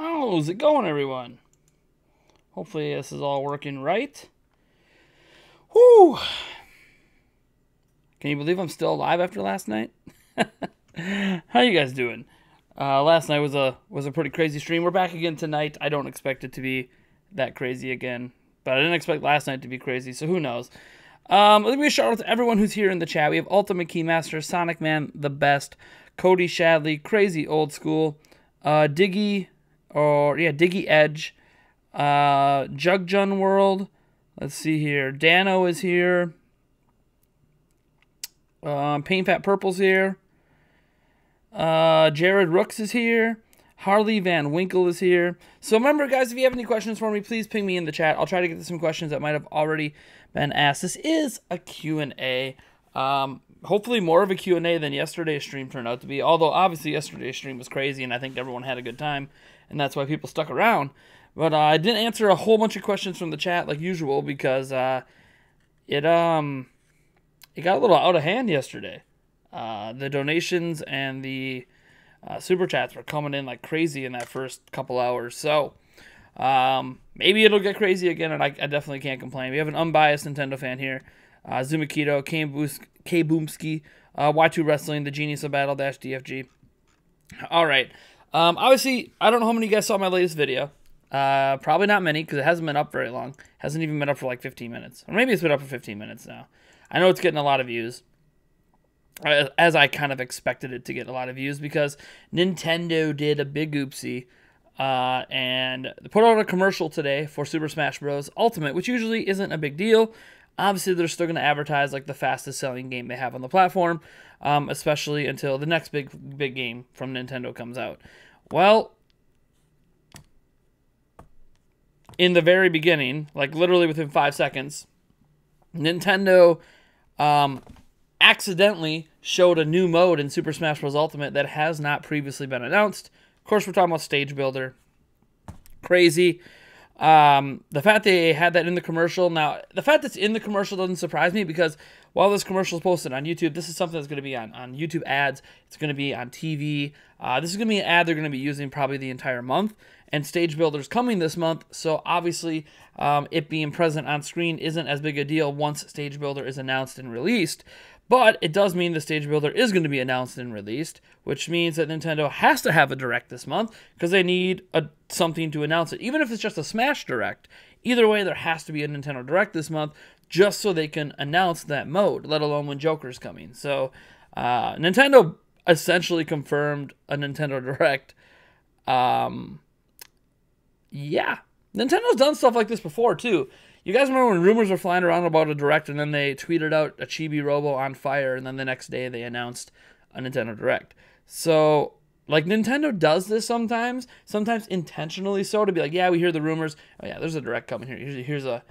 How's it going, everyone? Hopefully this is all working right. Whew. Can you believe I'm still alive after last night? How you guys doing? Last night was a pretty crazy stream. We're back again tonight. I don't expect it to be that crazy again, but I didn't expect last night to be crazy, so who knows? Let me shout out to everyone who's here in the chat. We have Ultimate Keymaster, Sonic Man, the best, Cody Shadley, Crazy Old School, Diggy Edge, Jugjun World. Let's see here. Dano is here. Pain Fat Purple's here. Jared Rooks is here. Harley Van Winkle is here. So remember, guys, if you have any questions for me, please ping me in the chat. I'll try to get to some questions that might have already been asked. This is a Q&A. Hopefully more of a Q&A than yesterday's stream turned out to be. Although, obviously, yesterday's stream was crazy, and I think everyone had a good time, and that's why people stuck around. But I didn't answer a whole bunch of questions from the chat like usual because it got a little out of hand yesterday. The donations and the super chats were coming in like crazy in that first couple hours. So maybe it'll get crazy again, and I definitely can't complain. We have an unbiased Nintendo fan here. Zumakito, K Boomski, Y2 Wrestling, the Genius of Battle -DFG. All right. Obviously, I don't know how many of you guys saw my latest video. Probably not many because it hasn't been up very long. Hasn't even been up for like 15 minutes. Or maybe it's been up for 15 minutes now. I know it's getting a lot of views. As I kind of expected it to get a lot of views because Nintendo did a big oopsie and put out a commercial today for Super Smash Bros. Ultimate, which usually isn't a big deal. Obviously, they're still going to advertise like the fastest selling game they have on the platform, especially until the next big game from Nintendo comes out. Well, in the very beginning, like literally within 5 seconds, Nintendo accidentally showed a new mode in Super Smash Bros. Ultimate that has not previously been announced. Of course, we're talking about Stage Builder. Crazy. The fact they had that in the commercial. Now, the fact that's in the commercial doesn't surprise me because while this commercial is posted on YouTube, this is something that's going to be on YouTube ads. It's going to be on TV. This is going to be an ad they're going to be using probably the entire month. And Stage Builder's coming this month, so obviously it being present on screen isn't as big a deal once Stage Builder is announced and released. But it does mean the Stage Builder is going to be announced and released, which means that Nintendo has to have a Direct this month because they need something to announce it. Even if it's just a Smash Direct, either way, there has to be a Nintendo Direct this month just so they can announce that mode, let alone when Joker's coming. So Nintendo essentially confirmed a Nintendo Direct. Yeah, Nintendo's done stuff like this before, too. You guys remember when rumors were flying around about a Direct, and then they tweeted out a Chibi Robo on fire, and then the next day they announced a Nintendo Direct. So, like, Nintendo does this sometimes intentionally so, to be like, yeah, we hear the rumors. Oh, yeah, there's a Direct coming here. Here's a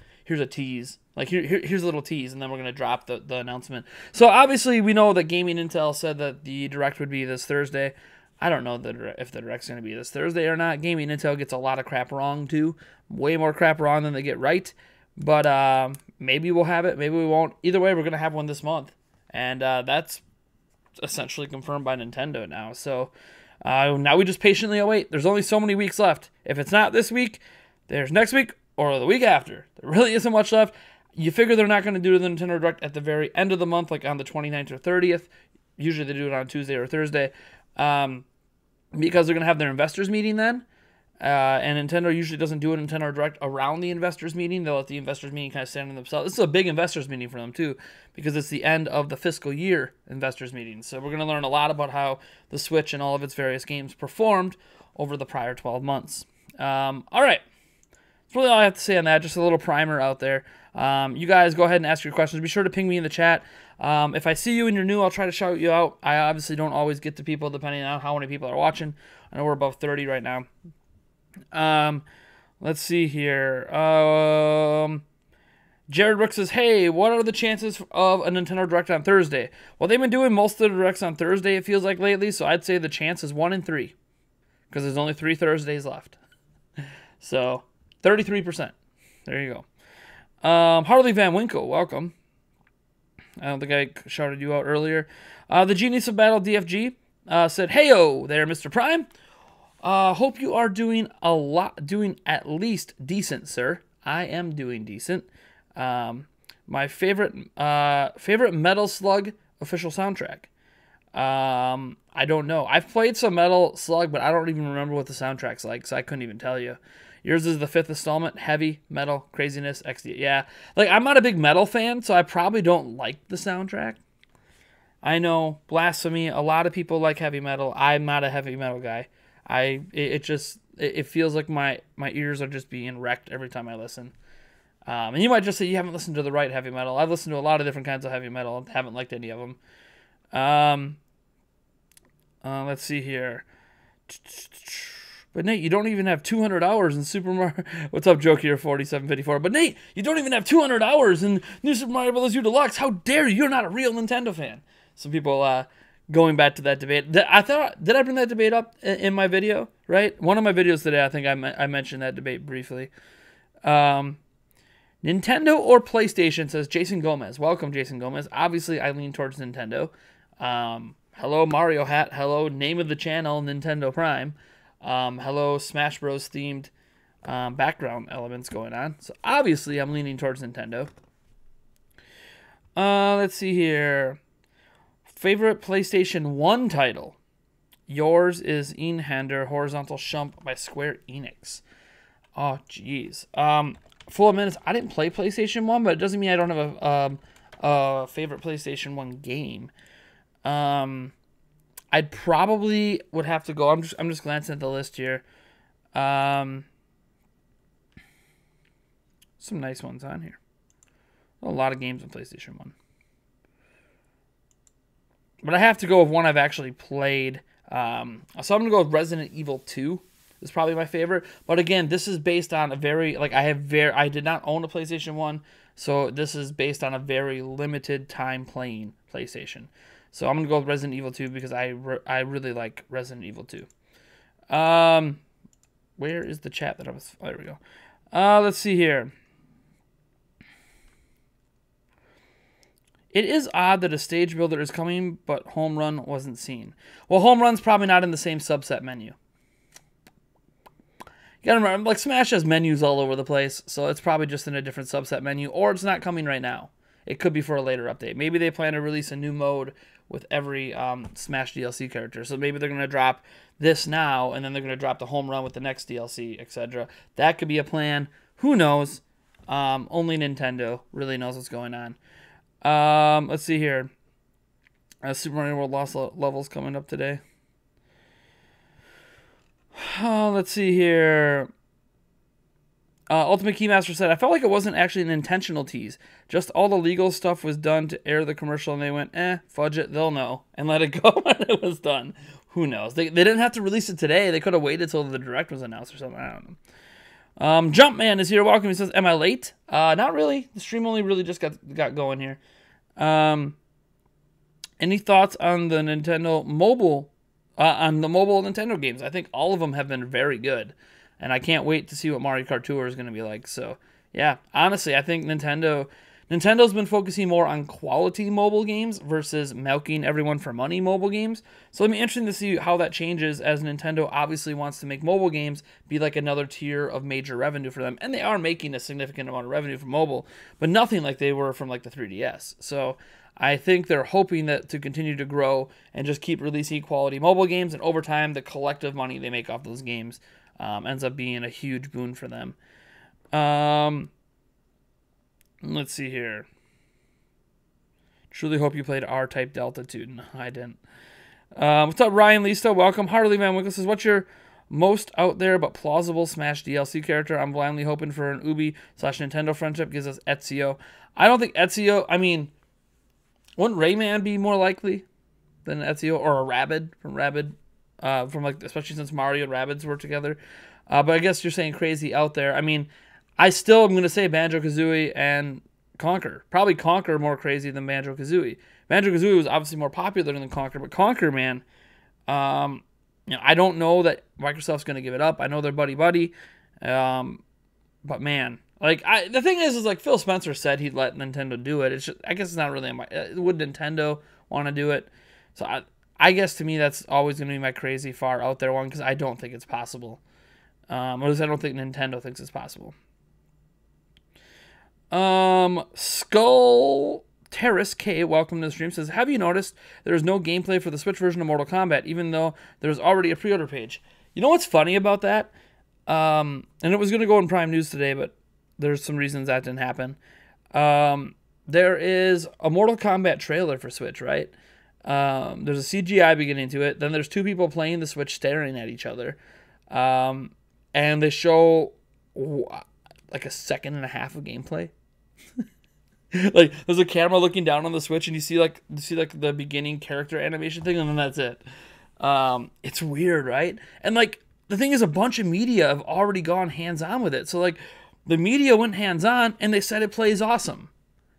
tease. Like, here's a little tease, and then we're going to drop the announcement. So, obviously, we know that Gaming Intel said that the Direct would be this Thursday. I don't know if the Direct's going to be this Thursday or not. Gaming Intel gets a lot of crap wrong, too. Way more crap wrong than they get right. But maybe we'll have it. Maybe we won't. Either way, we're going to have one this month. And that's essentially confirmed by Nintendo now. So now we just patiently await. There's only so many weeks left. If it's not this week, there's next week or the week after. There really isn't much left. You figure they're not going to do the Nintendo Direct at the very end of the month, like on the 29th or 30th. Usually they do it on Tuesday or Thursday. Because they're going to have their investors meeting then. And Nintendo usually doesn't do a Nintendo Direct around the investors meeting. They'll let the investors meeting kind of stand on themselves. This is a big investors meeting for them, too, because it's the end of the fiscal year investors meeting. So we're going to learn a lot about how the Switch and all of its various games performed over the prior 12 months. All right. That's really all I have to say on that. Just a little primer out there. You guys go ahead and ask your questions. Be sure to ping me in the chat. If I see you and you're new, I'll try to shout you out. I obviously don't always get to people depending on how many people are watching. I know we're above 30 right now. Let's see here. Jared Rook says, hey, what are the chances of a Nintendo Direct on Thursday? Well, they've been doing most of the Directs on Thursday, it feels like, lately, so I'd say the chance is 1 in 3. Because there's only 3 Thursdays left. So, 33%. There you go. Harley Van Winkle, welcome. I don't think I shouted you out earlier. The Genius of Battle DFG said, heyo there, Mr. Prime. Hope you are doing at least decent, sir. I am doing decent. My favorite Metal Slug official soundtrack. I don't know. I've played some Metal Slug, but I don't even remember what the soundtrack's like, so I couldn't even tell you. Yours is the 5th installment, heavy metal craziness. XD. Yeah, like I'm not a big metal fan, so I probably don't like the soundtrack. I know, blasphemy. A lot of people like heavy metal. I'm not a heavy metal guy. It feels like my ears are just being wrecked every time I listen. And you might just say you haven't listened to the right heavy metal. I've listened to a lot of different kinds of heavy metal. Haven't liked any of them. Let's see here. But Nate, you don't even have 200 hours in Super Mario. What's up, Joke here, 4754. But Nate, you don't even have 200 hours in New Super Mario Bros. U Deluxe. How dare you? You're not a real Nintendo fan. Some people going back to that debate. Did I bring that debate up in my video? Right, one of my videos today. I think I mentioned that debate briefly. Nintendo or PlayStation, says Jason Gomez. Welcome, Jason Gomez. Obviously, I lean towards Nintendo. Hello, Mario Hat. Hello, name of the channel, Nintendo Prime. Hello, Smash Bros. Themed background elements going on. So obviously, I'm leaning towards Nintendo. Let's see here. Favorite PlayStation 1 title. Yours is Hander Horizontal Shump by Square Enix. Oh, jeez. Full of minutes. I didn't play PlayStation 1, but it doesn't mean I don't have a favorite PlayStation 1 game. I'd probably would have to go. I'm just glancing at the list here. Some nice ones on here. A lot of games on PlayStation 1. But I have to go with one I've actually played. So I'm going to go with Resident Evil 2. Is probably my favorite. But again, this is based on a very, I did not own a PlayStation 1. So this is based on a very limited time playing PlayStation. So I'm going to go with Resident Evil 2 because I really like Resident Evil 2. Where is the chat that I was... There we go. Let's see here. It is odd that a stage builder is coming, but Home Run wasn't seen. Well, Home Run's probably not in the same subset menu. You gotta remember, like, Smash has menus all over the place, so it's probably just in a different subset menu, or it's not coming right now. It could be for a later update. Maybe they plan to release a new mode with every Smash DLC character. So maybe they're going to drop this now, and then they're going to drop the Home Run with the next DLC, etc. That could be a plan. Who knows? Only Nintendo really knows what's going on. Let's see here. Super Mario World Lost Levels coming up today. Let's see here. Ultimate Keymaster said, I felt like it wasn't actually an intentional tease. Just all the legal stuff was done to air the commercial, and they went, fudge it, they'll know, and let it go when it was done. Who knows? They didn't have to release it today. They could have waited till the direct was announced or something. I don't know. Jumpman is here. Welcome. He says, am I late? Not really. The stream only really just got going here. Any thoughts on the Nintendo mobile, on the mobile Nintendo games? I think all of them have been very good. And I can't wait to see what Mario Kart Tour is going to be like. So, yeah, honestly, I think Nintendo's been focusing more on quality mobile games versus milking everyone for money mobile games. So it'll be interesting to see how that changes, as Nintendo obviously wants to make mobile games be like another tier of major revenue for them. And they are making a significant amount of revenue from mobile, but nothing like they were from like the 3DS. So I think they're hoping that to continue to grow and just keep releasing quality mobile games. And over time, the collective money they make off those games ends up being a huge boon for them. Let's see here. Truly hope you played R-Type Deltitude. No, I didn't. What's up, Ryan Lista? Welcome. Harley Van Winkle says, what's your most out there but plausible Smash DLC character? I'm blindly hoping for an Ubi/Nintendo friendship. Gives us Ezio. I don't think Ezio... I mean, wouldn't Rayman be more likely than Ezio? Or a Rabid from Rabid? From like, especially since Mario and Rabbids were together. But I guess you're saying crazy out there. I mean, I still am going to say Banjo-Kazooie and Conker. Probably Conker more crazy than Banjo-Kazooie. Banjo-Kazooie was obviously more popular than Conker, but Conker, man, I don't know that Microsoft's going to give it up. I know they're buddy-buddy, but man, like, the thing is like Phil Spencer said he'd let Nintendo do it. It's just, I guess it's not really, would Nintendo want to do it? So I guess to me that's always going to be my crazy far out there one because I don't think it's possible. Or at least I don't think Nintendo thinks it's possible. Skull Terrace K, welcome to the stream, says, have you noticed there is no gameplay for the Switch version of Mortal Kombat, even though there's already a pre-order page? You know what's funny about that? And it was going to go in Prime News today, but there's some reasons that didn't happen. There is a Mortal Kombat trailer for Switch, right? There's a CGI beginning to it. Then there's two people playing the Switch staring at each other. And they show like a second and a half of gameplay. Like there's a camera looking down on the Switch and you see like the beginning character animation thing and then that's it. It's weird, right? And like the thing is a bunch of media have already gone hands-on with it. So like the media went hands-on and they said it plays awesome.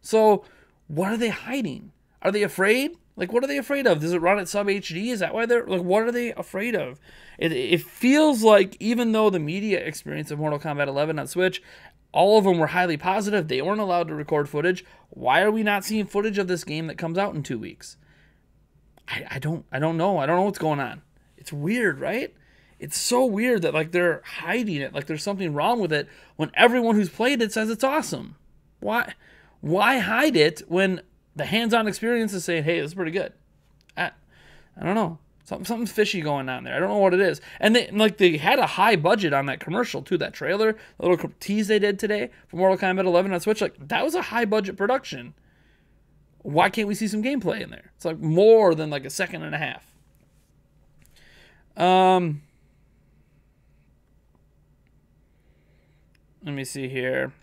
So what are they hiding? Are they afraid? Like what are they afraid of? Does it run at sub HD? Is that why they're like what are they afraid of? It feels like even though the media experience of Mortal Kombat 11 on Switch, all of them were highly positive. They weren't allowed to record footage. Why are we not seeing footage of this game that comes out in 2 weeks? I don't know. I don't know what's going on. It's weird, right? It's so weird that like they're hiding it, like there's something wrong with it when everyone who's played it says it's awesome. Why hide it when the hands-on experience is saying, "Hey, this is pretty good"? I don't know. Something's fishy going on there. I don't know what it is. And they had a high budget on that commercial too. That trailer, the little tease they did today for Mortal Kombat 11 on Switch, like that was a high budget production. Why can't we see some gameplay in there? It's like more than like a second and a half. Let me see here.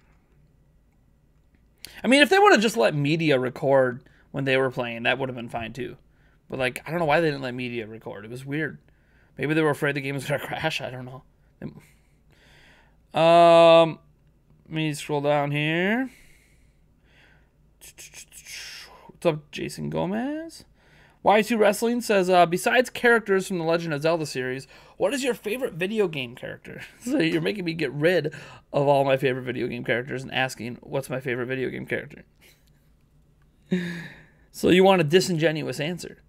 I mean, if they would have just let media record when they were playing, that would have been fine too. But, like, I don't know why they didn't let media record. It was weird. Maybe they were afraid the game was going to crash. I don't know. Let me scroll down here. What's up, Jason Gomez? Y2 Wrestling says, besides characters from the Legend of Zelda series, what is your favorite video game character? So you're making me get rid of all my favorite video game characters and asking, what's my favorite video game character? So you want a disingenuous answer.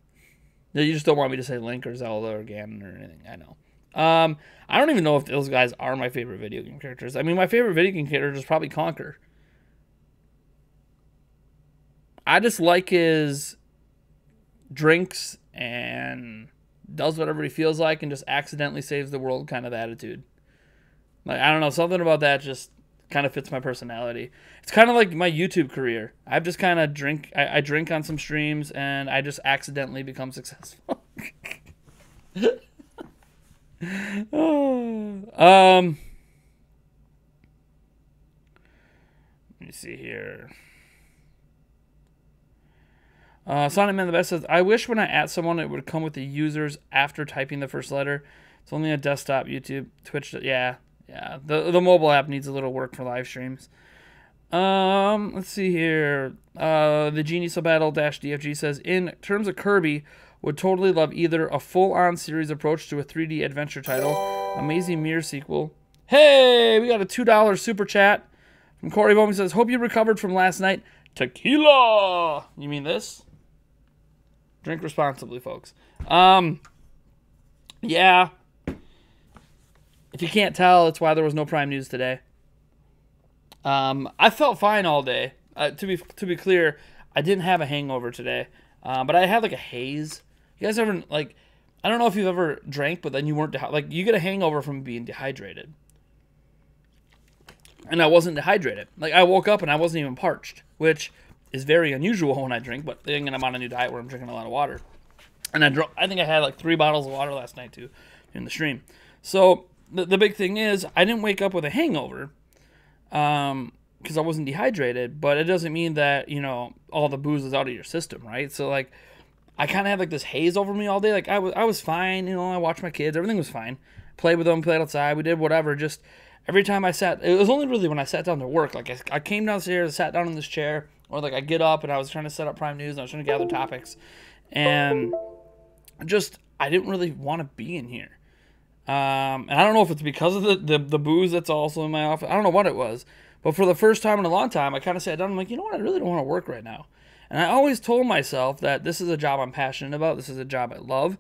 You just don't want me to say Link or Zelda or Ganon or anything. I know. I don't even know if those guys are my favorite video game characters. I mean, my favorite video game character is probably Conker. I just like his drinks and does whatever he feels like and just accidentally saves the world kind of attitude. Like, I don't know, something about that just kind of fits my personality. It's kind of like my YouTube career. I've just kind of I drink on some streams and I just accidentally become successful. Let me see here. Sonic Man the Best says, I wish when I at someone it would come with the users after typing the first letter. It's only a desktop, YouTube, Twitch. Yeah. The mobile app needs a little work for live streams. Let's see here. The Genius of Battle -DFG says, in terms of Kirby, would totally love either a full-on series approach to a 3D adventure title, Amazing Mirror sequel. Hey, we got a $2 super chat from Corey Bowman. Says, hope you recovered from last night. Tequila. You mean this? Drink responsibly, folks. Yeah. If you can't tell, it's why there was no Prime News today. I felt fine all day. To be clear, I didn't have a hangover today, but I had like a haze. You guys ever like? I don't know if you've ever drank, but then you weren't like you get a hangover from being dehydrated, and I wasn't dehydrated. Like I woke up and I wasn't even parched, which is very unusual when I drink. But then I'm on a new diet where I'm drinking a lot of water, and I think I had like 3 bottles of water last night too, in the stream. So. The big thing is, I didn't wake up with a hangover because I wasn't dehydrated, but it doesn't mean that, you know, all the booze is out of your system, right? So, like, I kind of had, like, this haze over me all day. Like, I was fine, you know, I watched my kids. Everything was fine. Played with them, played outside. We did whatever. Just every time I sat, it was only really when I sat down to work. Like, I came downstairs, sat down in this chair, or, like, I get up and I was trying to set up Prime News and I was trying to gather topics. And just, I didn't really want to be in here. And I don't know if it's because of the booze that's also in my office. I don't know what it was. But for the first time in a long time, I kind of sat down and I'm like, you know what? I really don't want to work right now. And I always told myself that this is a job I'm passionate about. This is a job I love.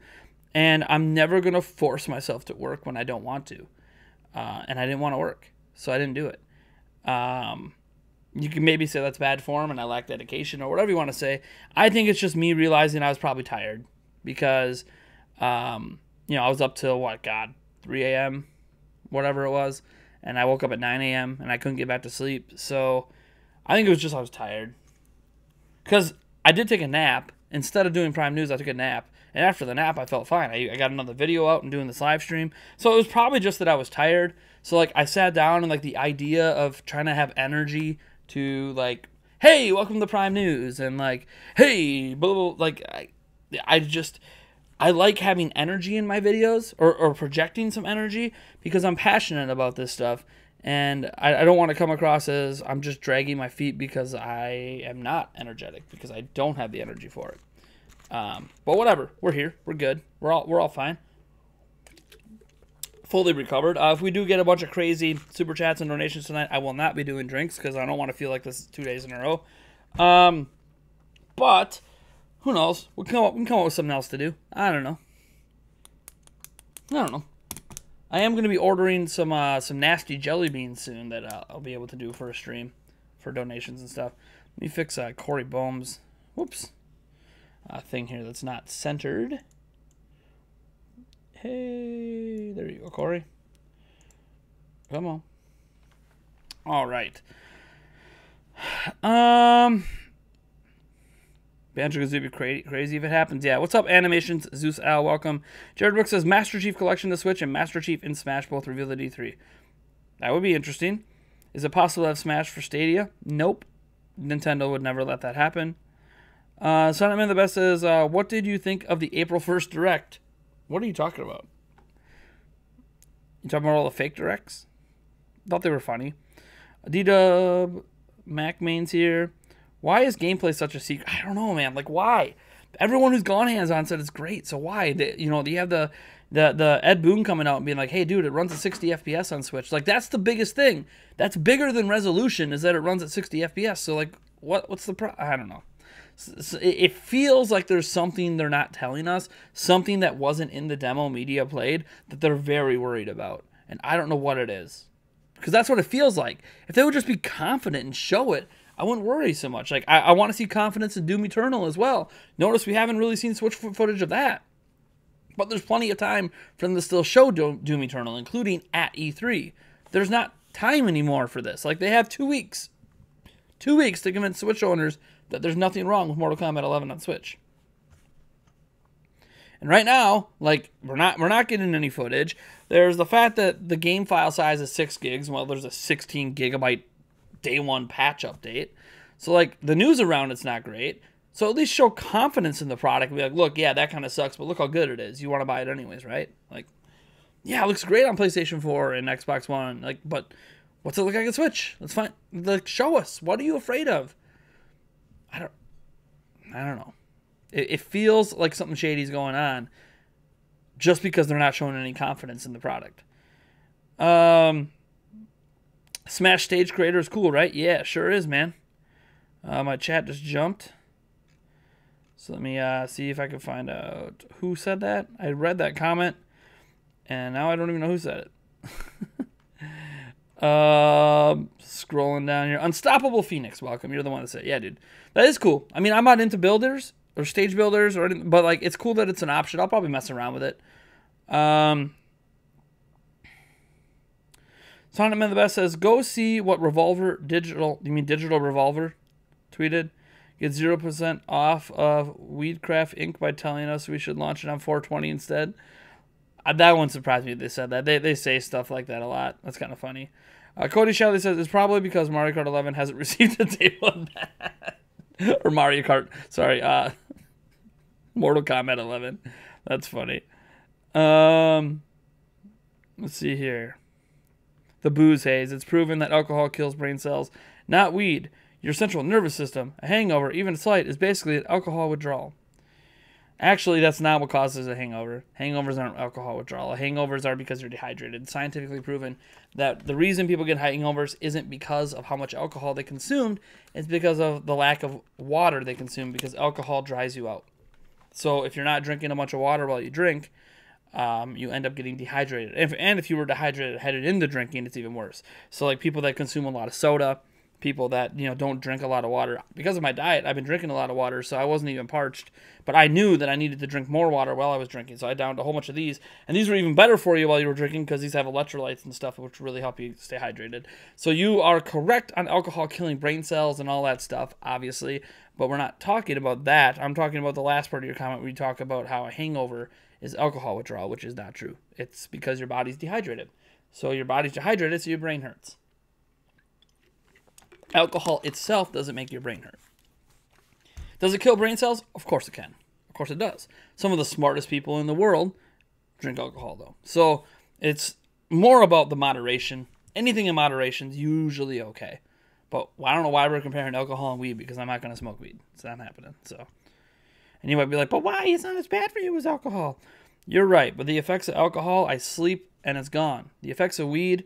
And I'm never going to force myself to work when I don't want to. And I didn't want to work, so I didn't do it. You can maybe say that's bad form and I lack dedication or whatever you want to say. I think it's just me realizing I was probably tired because, I was up till, 3 a.m., whatever it was. And I woke up at 9 a.m. and I couldn't get back to sleep. So I think it was just I was tired. Because I did take a nap. Instead of doing Prime News, I took a nap. And after the nap, I felt fine. I got another video out and doing this live stream. So it was probably just that I was tired. So, I sat down and, the idea of trying to have energy to, hey, welcome to Prime News. And, hey, blah, blah, I like having energy in my videos or projecting some energy because I'm passionate about this stuff. And I don't want to come across as I'm just dragging my feet because I am not energetic, because I don't have the energy for it. But whatever, we're here, we're good, we're all fine. Fully recovered. If we do get a bunch of crazy super chats and donations tonight, I will not be doing drinks because I don't want to feel like this is 2 days in a row. But who knows? We can come up with something else to do. I don't know. I am going to be ordering some nasty jelly beans soon that I'll be able to do for a stream for donations and stuff. Let me fix Corey Bohm's thing here that's not centered. Hey, there you go, Corey. Come on. All right. Banjo-Kazooie be crazy if it happens. Yeah, what's up, Animations? Zeus Al, welcome. Jared Brooks says Master Chief Collection to Switch and Master Chief in Smash both revealed at E3. That would be interesting. Is it possible to have Smash for Stadia? Nope. Nintendo would never let that happen. Sonatman the Best says, what did you think of the April 1st Direct? What are you talking about? You talking about all the fake Directs? Thought they were funny. D-Dub, Mac Main's here. Why is gameplay such a secret? I don't know, man. Why? Everyone who's gone hands-on said it's great. So why? You have the Ed Boon coming out and being like, hey, dude, it runs at 60 FPS on Switch. That's the biggest thing. That's bigger than resolution, is that it runs at 60 FPS. So, what's the problem? I don't know. It feels like there's something they're not telling us, something that wasn't in the demo media played that they're very worried about. And I don't know what it is. Because that's what it feels like. If they would just be confident and show it, I wouldn't worry so much. I want to see confidence in Doom Eternal as well. Notice we haven't really seen Switch footage of that. But there's plenty of time for them to still show Doom Eternal, including at E3. There's not time anymore for this. They have 2 weeks. 2 weeks to convince Switch owners that there's nothing wrong with Mortal Kombat 11 on Switch. And right now, we're not getting any footage. There's the fact that the game file size is 6 gigs. Well, there's a 16 gigabyte day one patch update. So, the news around it's not great. So at least show confidence in the product. Be like, look, yeah, that kind of sucks, but look how good it is. You want to buy it anyways, right? Yeah, it looks great on PlayStation 4 and Xbox One. But what's it look like on Switch? Let's find. Show us. What are you afraid of? I don't know. It feels like something shady's going on just because they're not showing any confidence in the product. Smash Stage Creator is cool, right? Yeah, sure is, man. My chat just jumped. So let me see if I can find out who said that. I read that comment, and now I don't even know who said it. Scrolling down here. Unstoppable Phoenix, welcome. You're the one that said it. Yeah, dude. That is cool. I mean, I'm not into builders or stage builders or anything, but it's cool that it's an option. I'll probably mess around with it. Sonatman the Best says, go see what Digital Revolver tweeted. Get 0% off of Weedcraft Inc. by telling us we should launch it on 420 instead. That one surprised me they said that. They say stuff like that a lot. That's kind of funny. Cody Shelley says, it's probably because Mario Kart 11 hasn't received a day one or Mario Kart, sorry, Mortal Kombat 11. That's funny. Let's see here. The booze haze. It's proven that alcohol kills brain cells, not weed. Your central nervous system, a hangover, even a slight, is basically an alcohol withdrawal. Actually, that's not what causes a hangover. Hangovers aren't alcohol withdrawal. Hangovers are because you're dehydrated. It's scientifically proven that the reason people get hangovers isn't because of how much alcohol they consumed. It's because of the lack of water they consume, because alcohol dries you out. So if you're not drinking a bunch of water while you drink, you end up getting dehydrated. And if you were dehydrated headed into drinking, it's even worse. So like people that consume a lot of soda, people that, don't drink a lot of water. Because of my diet, I've been drinking a lot of water, so I wasn't even parched. But I knew that I needed to drink more water while I was drinking, so I downed a whole bunch of these. And these were even better for you while you were drinking, because these have electrolytes and stuff, which really help you stay hydrated. So you are correct on alcohol killing brain cells and all that stuff, obviously. But we're not talking about that. I'm talking about the last part of your comment where you talk about how a hangover is alcohol withdrawal, which is not true. It's because your body's dehydrated. So your body's dehydrated, so your brain hurts. Alcohol itself doesn't make your brain hurt. Does it kill brain cells? Of course it can. Of course it does. Some of the smartest people in the world drink alcohol, though. So it's more about the moderation. Anything in moderation is usually okay. But I don't know why we're comparing alcohol and weed, because I'm not going to smoke weed. It's not happening. So, and you might be like, but why? It's not as bad for you as alcohol. You're right. But the effects of alcohol, I sleep and it's gone. The effects of weed,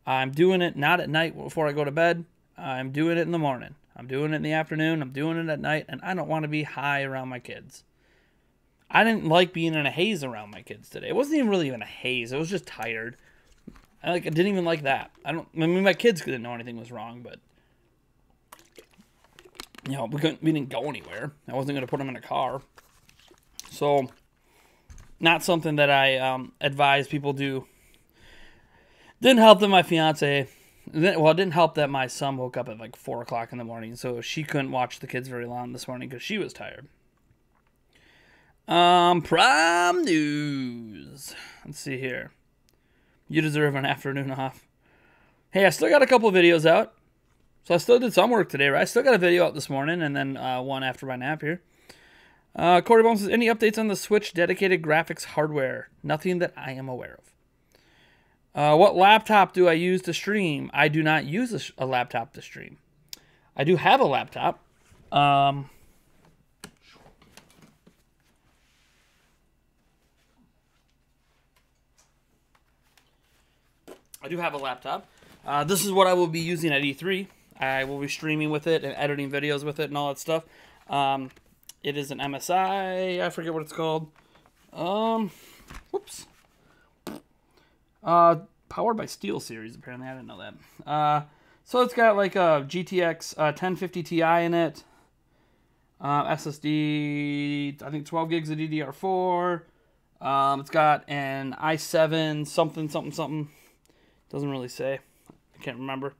I'm doing it not at night before I go to bed. I'm doing it in the morning. I'm doing it in the afternoon. I'm doing it at night. And I don't want to be high around my kids. I didn't like being in a haze around my kids today. It wasn't even really even a haze. I was just tired. I didn't even like that. My kids didn't know anything was wrong, but we didn't go anywhere. I wasn't going to put them in a car. So, not something that I advise people do. Didn't help that my fiance... Well, it didn't help that my son woke up at like 4 o'clock in the morning, so she couldn't watch the kids very long this morning because she was tired. Prime news. Let's see here. You deserve an afternoon off. Hey, I still got a couple videos out. So I still did some work today, right? I still got a video out this morning, and then one after my nap here. Corey Bones says, any updates on the Switch dedicated graphics hardware? Nothing that I am aware of. What laptop do I use to stream? I do not use a laptop to stream. I do have a laptop. I do have a laptop. This is what I will be using at E3. I will be streaming with it and editing videos with it and all that stuff. It is an MSI. I forget what it's called. Whoops. Powered by Steel Series, apparently. I didn't know that. So it's got like a GTX 1050 Ti in it. SSD, I think 12 gigs of DDR4. It's got an i7 something. Doesn't really say. I can't remember.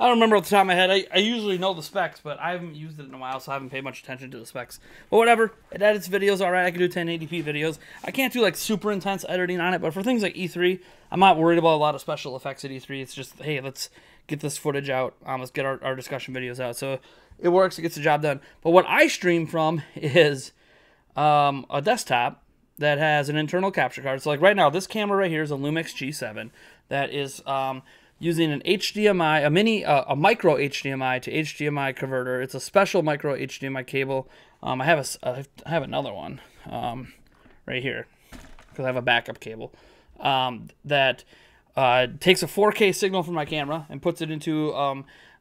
I don't remember off the top of my head. I usually know the specs, but I haven't used it in a while, so I haven't paid much attention to the specs. But whatever. It edits videos all right. I can do 1080p videos. I can't do like super intense editing on it, but for things like E3, I'm not worried about a lot of special effects at E3. It's just, hey, let's get this footage out. Let's get our discussion videos out. So it works. It gets the job done. But what I stream from is a desktop that has an internal capture card. So like right now, this camera right here is a Lumix G7 that is... using an HDMI, a micro HDMI to HDMI converter. It's a special micro HDMI cable. I have another one right here because I have a backup cable that takes a 4K signal from my camera and puts it into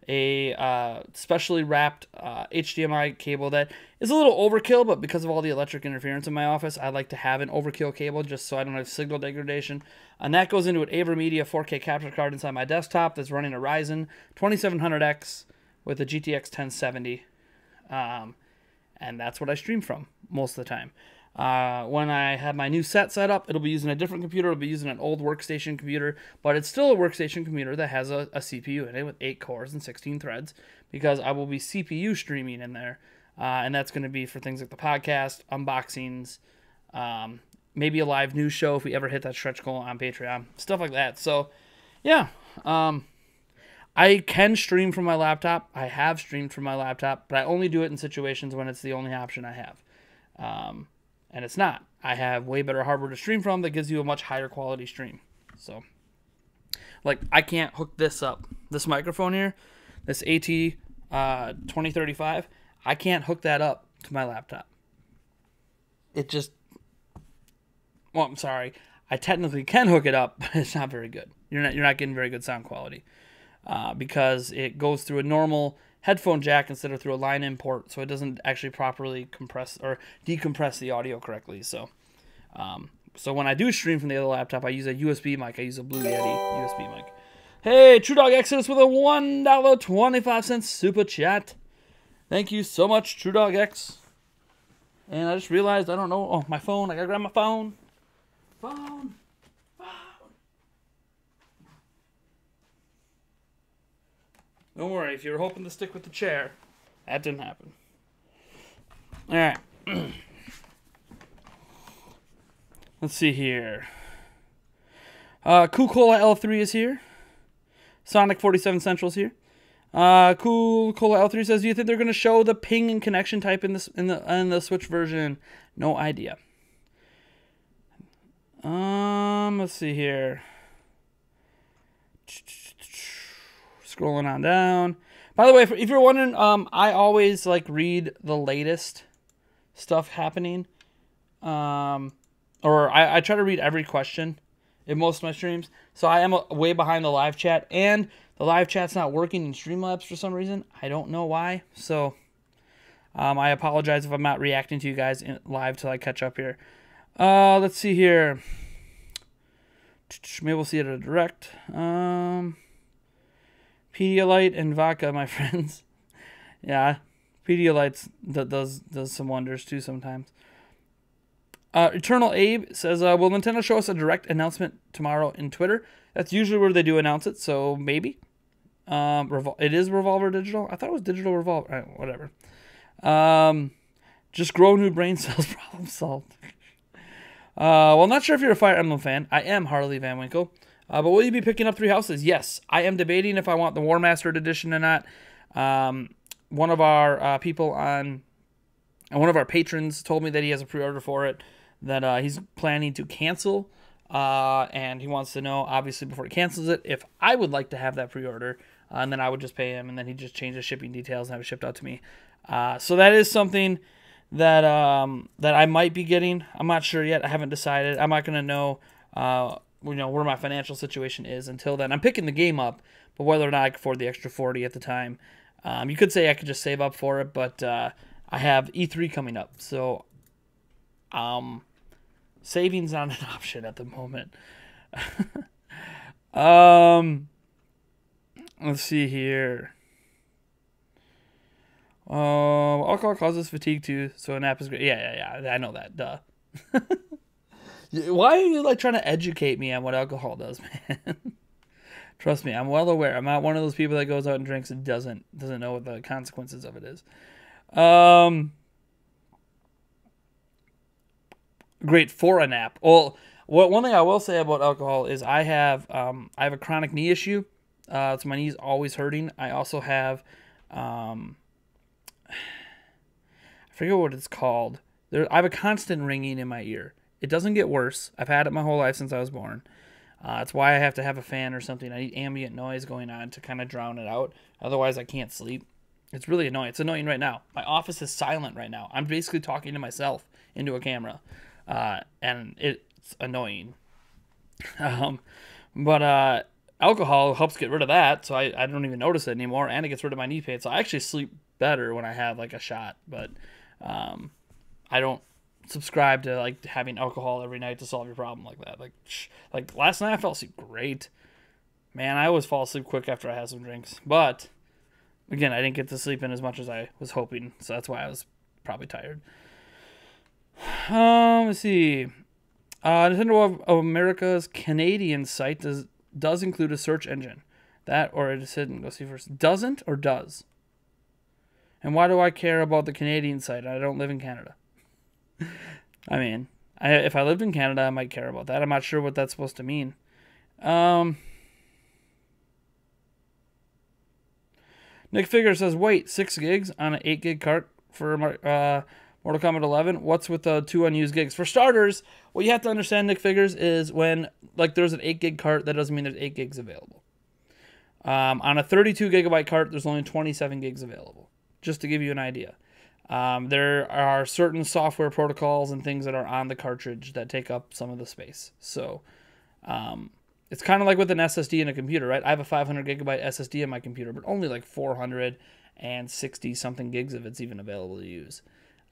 a specially wrapped HDMI cable that is a little overkill, but because of all the electric interference in my office, I like to have an overkill cable just so I don't have signal degradation. And that goes into an AverMedia 4K capture card inside my desktop that's running a Ryzen 2700X with a GTX 1070. And that's what I stream from most of the time. When I have my new set up, it'll be using a different computer. It'll be using an old workstation computer, but it's still a workstation computer that has a CPU in it with 8 cores and 16 threads because I will be CPU streaming in there. And that's going to be for things like the podcast, unboxings, maybe a live news show if we ever hit that stretch goal on Patreon, stuff like that. So, yeah, I can stream from my laptop. I have streamed from my laptop, but I only do it in situations when it's the only option I have. And it's not. I have way better hardware to stream from that gives you a much higher quality stream. So, like, I can't hook this up. This microphone here, this AT 2035, I can't hook that up to my laptop. it just, well, I'm sorry. I technically can hook it up, but it's not very good. You're not getting very good sound quality because it goes through a normal headphone jack instead of through a line in port, so it doesn't actually properly compress or decompress the audio correctly. So, so when I do stream from the other laptop, I use a USB mic. I use a Blue Yeti USB mic. Hey, True Dog Exodus with a $1.25 super chat. Thank you so much, True Dog X. And I just realized I don't know. Oh, my phone. I gotta grab my phone. Phone. Don't worry, if you were hoping to stick with the chair, that didn't happen. Alright. Let's see here. Cool Cola L3 is here. Sonic 47 Central's here. Cool Cola L3 says, do you think they're gonna show the ping and connection type in the Switch version? No idea. Let's see here. Scrolling on down. By the way, if you're wondering, I always like read the latest stuff happening. Or I try to read every question in most of my streams. So I am way behind the live chat, and the live chat's not working in Streamlabs for some reason. I don't know why. So I apologize if I'm not reacting to you guys live till I catch up here. Let's see here. Maybe we'll see it at a direct. Pedialyte and vodka, my friends. Yeah, Pedialyte does some wonders too sometimes. Eternal Abe says, will Nintendo show us a direct announcement tomorrow in Twitter? That's usually where they do announce it, so maybe. It is Revolver Digital. I thought it was Digital Revolver. Whatever. Just grow new brain cells, problem solved. Well, I'm not sure if you're a Fire Emblem fan. I am, Harley Van Winkle. But will you be picking up Three Houses? Yes. I am debating if I want the War Mastered Edition or not. One of our people on... one of our patrons told me that he has a pre-order for it, that he's planning to cancel, and he wants to know, obviously, before he cancels it, if I would like to have that pre-order, and then I would just pay him, and then he'd just change the shipping details and have it shipped out to me. So that is something that that I might be getting. I'm not sure yet. I haven't decided. I'm not going to know, where my financial situation is until then. I'm picking the game up, but whether or not I can afford the extra $40 at the time, you could say I could just save up for it, but I have E3 coming up, so saving's not an option at the moment. Let's see here. Alcohol causes fatigue too, so a nap is great. Yeah, I know that. Duh. Why are you like trying to educate me on what alcohol does, man? Trust me, I'm well aware. I'm not one of those people that goes out and drinks and doesn't know what the consequences of it is. Great for a nap. Well, one thing I will say about alcohol is I have a chronic knee issue. So my knee's always hurting. I also have I forget what it's called. I have a constant ringing in my ear. It doesn't get worse. I've had it my whole life since I was born. That's why I have to have a fan or something. I need ambient noise going on to kind of drown it out. Otherwise, I can't sleep. It's really annoying. It's annoying right now. My office is silent right now. I'm basically talking to myself into a camera. And it's annoying. But alcohol helps get rid of that, so I don't even notice it anymore, and it gets rid of my knee pain. So I actually sleep better when I have like a shot, but I don't subscribe to like having alcohol every night to solve your problem like that. Like last night I fell asleep great. Man, I always fall asleep quick after I have some drinks. But again, I didn't get to sleep in as much as I was hoping, so that's why I was probably tired. Let's see. Nintendo of America's Canadian site does include a search engine. That, or I just didn't go see first. Doesn't or does? And why do I care about the Canadian site? I don't live in Canada. I mean, if I lived in Canada, I might care about that. I'm not sure what that's supposed to mean. Nick Figure says, wait, 6 gigs on an 8 gig cart for Mortal Kombat 11? What's with the 2 unused gigs? For starters, what you have to understand, Nick Figures, is when like there's an 8 gig cart, that doesn't mean there's 8 gigs available. On a 32 gigabyte cart, there's only 27 gigs available, just to give you an idea. There are certain software protocols and things that are on the cartridge that take up some of the space. So it's kind of like with an SSD in a computer, right? I have a 500 gigabyte SSD in my computer, but only like 460 something gigs of it's even available to use.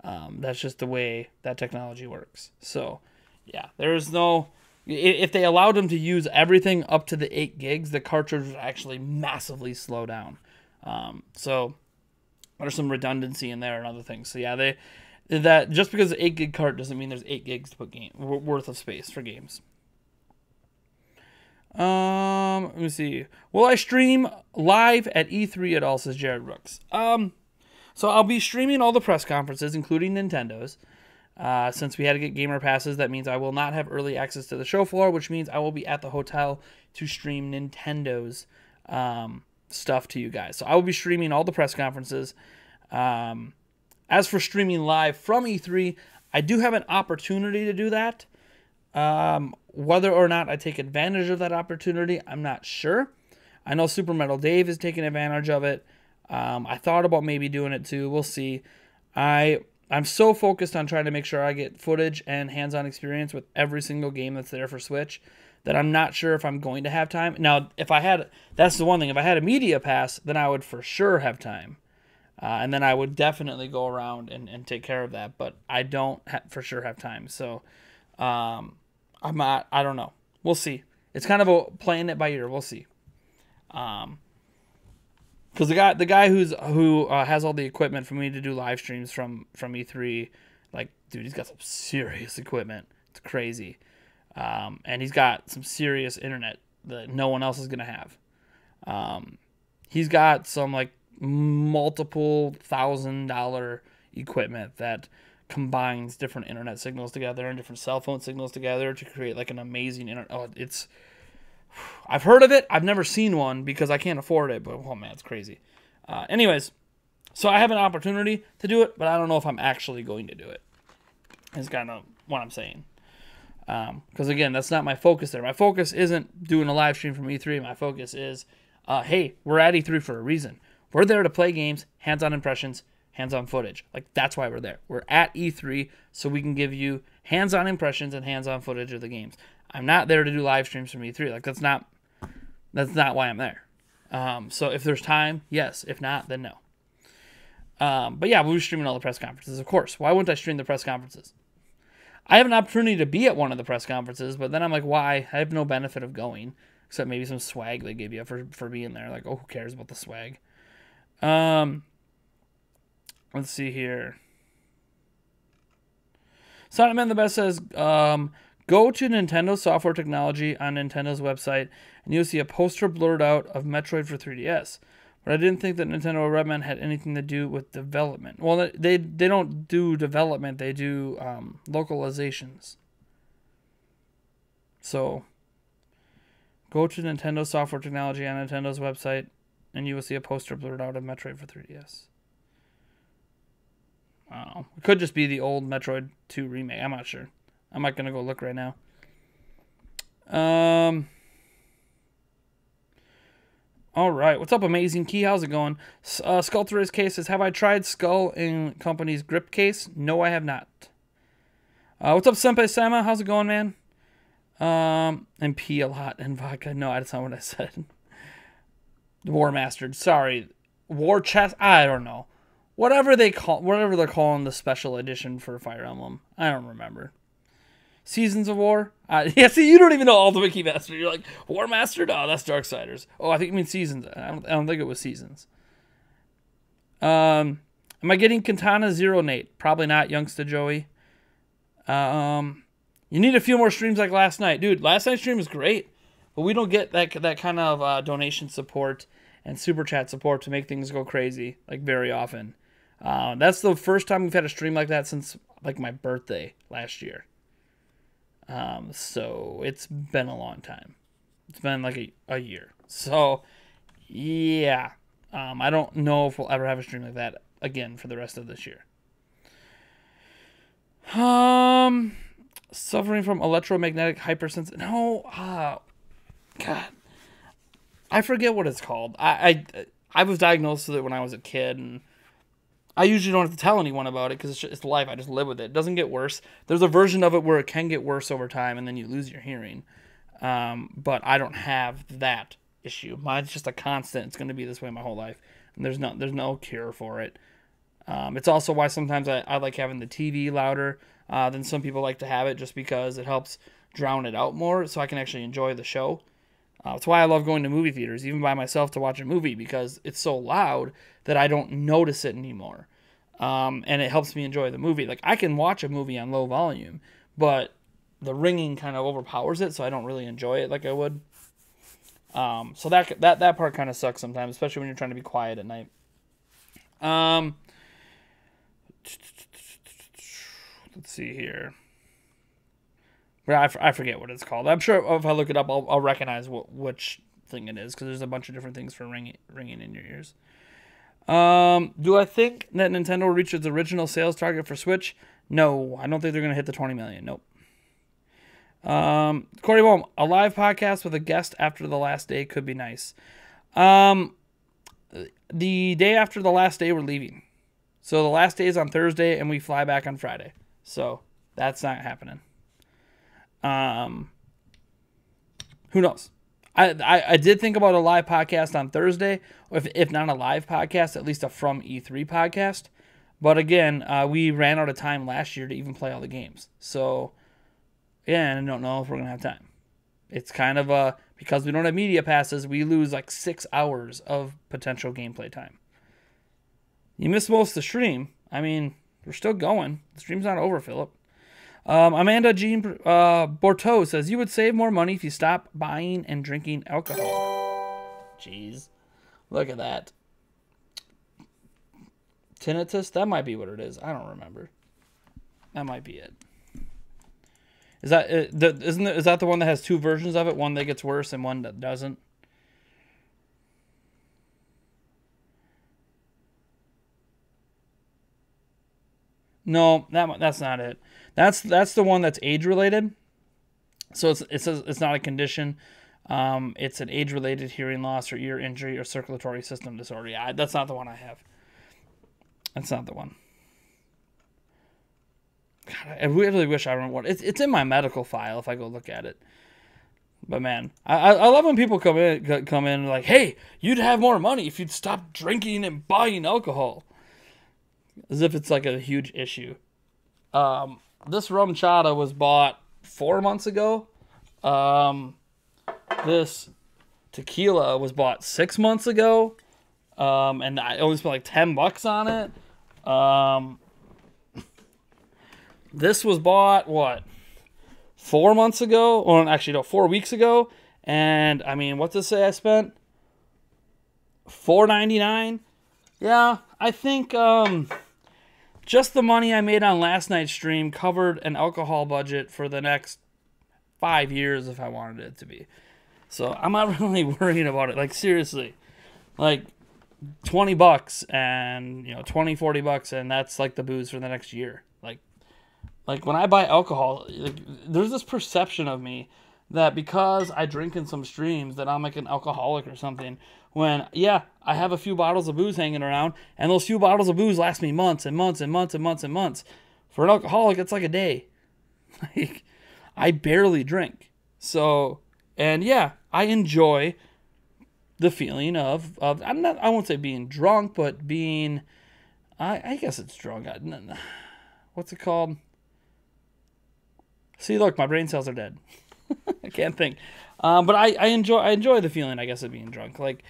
That's just the way that technology works. So yeah, there's no... If they allowed them to use everything up to the 8 gigs, the cartridge would actually massively slow down. So there's some redundancy in there and other things. So yeah, that just because it's 8 gig cart doesn't mean there's 8 gigs to put worth of space for games. Let me see. Will I stream live at E3 at all, says Jared Brooks. So I'll be streaming all the press conferences, including Nintendo's. Since we had to get gamer passes, that means I will not have early access to the show floor, which means I will be at the hotel to stream Nintendo's stuff to you guys. So I will be streaming all the press conferences. As for streaming live from E3, I do have an opportunity to do that. Whether or not I take advantage of that opportunity, I'm not sure. I know Super Metal Dave is taking advantage of it. I thought about maybe doing it too. We'll see. I'm so focused on trying to make sure I get footage and hands-on experience with every single game that's there for Switch that I'm not sure if I'm going to have time. Now, that's the one thing. If I had a media pass, then I would for sure have time. And then I would definitely go around and take care of that. But I don't for sure have time. So I don't know. We'll see. It's kind of playing it by ear. We'll see. Because the guy who has all the equipment for me to do live streams from E3, like, dude, he's got some serious equipment. It's crazy. And he's got some serious internet that no one else is going to have. He's got some, like, multiple $1,000 equipment that combines different internet signals together and different cell phone signals together to create, like, an amazing internet. Oh, I've heard of it. I've never seen one because I can't afford it. But, oh, man, it's crazy. Anyways, so I have an opportunity to do it, but I don't know if I'm actually going to do it. Is kind of what I'm saying. Because, again, that's not my focus there. My focus isn't doing a live stream from E3. My focus is, hey, we're at E3 for a reason. We're there to play games, hands-on impressions, hands-on footage. Like, that's why we're there. We're at E3 so we can give you hands-on impressions and hands-on footage of the games. I'm not there to do live streams from E3. Like, that's not why I'm there. So if there's time, yes. If not, then no. But yeah, we'll be streaming all the press conferences, of course. Why wouldn't I stream the press conferences? I have an opportunity to be at one of the press conferences, but then I'm like, why? I have no benefit of going, except maybe some swag they give you for being there. Like, oh, who cares about the swag? Let's see here. Sonic Man the Best says, go to Nintendo Software Technology on Nintendo's website, and you'll see a poster blurred out of Metroid for 3DS. But I didn't think that Nintendo or Redman had anything to do with development. Well, they don't do development. They do localizations. So, go to Nintendo Software Technology on Nintendo's website, and you will see a poster blurred out of Metroid for 3DS. I don't know. It could just be the old Metroid 2 remake. I'm not sure. I'm not going to go look right now. All right. What's up, Amazing Key? How's it going? Sculptor's Case says, have I tried Skull & Company's grip case? No, I have not. What's up, Senpai Sama? How's it going, man? And pee a lot and vodka. No, that's not what I said. War Mastered. Sorry. War Chest. I don't know. Whatever they're calling the special edition for Fire Emblem. I don't remember. Seasons of War? Yeah, see, you don't even know Ultimate Keymaster. You're like, War Master? No, that's Darksiders. Oh, I think you mean Seasons. I don't think it was Seasons. Am I getting Katana Zero, Nate? Probably not, Youngsta Joey. You need a few more streams like last night. Dude, last night's stream was great. But we don't get that kind of donation support and super chat support to make things go crazy, like, very often. That's the first time we've had a stream like that since, like, my birthday last year. So it's been a long time. It's been like a year. So, yeah. I don't know if we'll ever have a stream like that again for the rest of this year. Suffering from electromagnetic hypersensitivity. No, God. I forget what it's called. I was diagnosed with it when I was a kid, and I usually don't have to tell anyone about it because it's life. I just live with it. It doesn't get worse. There's a version of it where it can get worse over time and then you lose your hearing. But I don't have that issue. Mine's just a constant. It's going to be this way my whole life. And there's no cure for it. It's also why sometimes I like having the TV louder than some people like to have it, just because it helps drown it out more so I can actually enjoy the show. That's why I love going to movie theaters, even by myself, to watch a movie, because it's so loud that I don't notice it anymore. And it helps me enjoy the movie. Like, I can watch a movie on low volume, but the ringing kind of overpowers it, so I don't really enjoy it like I would. So that part kind of sucks sometimes, especially when you're trying to be quiet at night. Let's see here. I forget what it's called. I'm sure if I look it up, I'll recognize which thing it is, because there's a bunch of different things for ringing in your ears. Do I think that Nintendo will reach its original sales target for Switch? No, I don't think they're going to hit the 20 million. Nope. Corey Bohm, a live podcast with a guest after the last day could be nice. The day after the last day, we're leaving. So the last day is on Thursday, and we fly back on Friday. So that's not happening. Who knows? I did think about a live podcast on Thursday, or if not a live podcast, at least a From E3 podcast. But again, we ran out of time last year to even play all the games. So, yeah, and I don't know if we're going to have time. It's kind of because we don't have media passes, we lose like 6 hours of potential gameplay time. You missed most of the stream. I mean, we're still going. The stream's not over, Philip. Amanda Jean Borteau says, you would save more money if you stop buying and drinking alcohol. Jeez. Look at that. Tinnitus? That might be what it is. I don't remember. That might be it. Is that the one that has two versions of it? One that gets worse and one that doesn't? No, that's not it. That's the one that's age related. So it's not a condition. It's an age related hearing loss or ear injury or circulatory system disorder. Yeah, that's not the one I have. That's not the one. God, I really wish I remember what it's in my medical file if I go look at it. But man, I love when people come in like, hey, you'd have more money if you'd stop drinking and buying alcohol. As if it's like a huge issue. This rum chata was bought 4 months ago. This tequila was bought 6 months ago. And I only spent like $10 on it. This was bought, what, 4 months ago? Or actually, no, 4 weeks ago. And, I mean, what's this say I spent? $4.99? Yeah, I think just the money I made on last night's stream covered an alcohol budget for the next 5 years if I wanted it to be. So I'm not really worrying about it. Like, seriously. Like, $20 and, $20-$40, and that's like the booze for the next year. Like when I buy alcohol, there's this perception of me that because I drink in some streams that I'm like an alcoholic or something. When, yeah, I have a few bottles of booze hanging around, and those few bottles of booze last me months and months and months and months and months. For an alcoholic, it's like a day. Like, I barely drink. So, and yeah, I enjoy the feeling of I won't say being drunk, but being, I guess it's drunk. What's it called? See, look, my brain cells are dead. I can't think. But I enjoy the feeling, I guess, of being drunk. Like,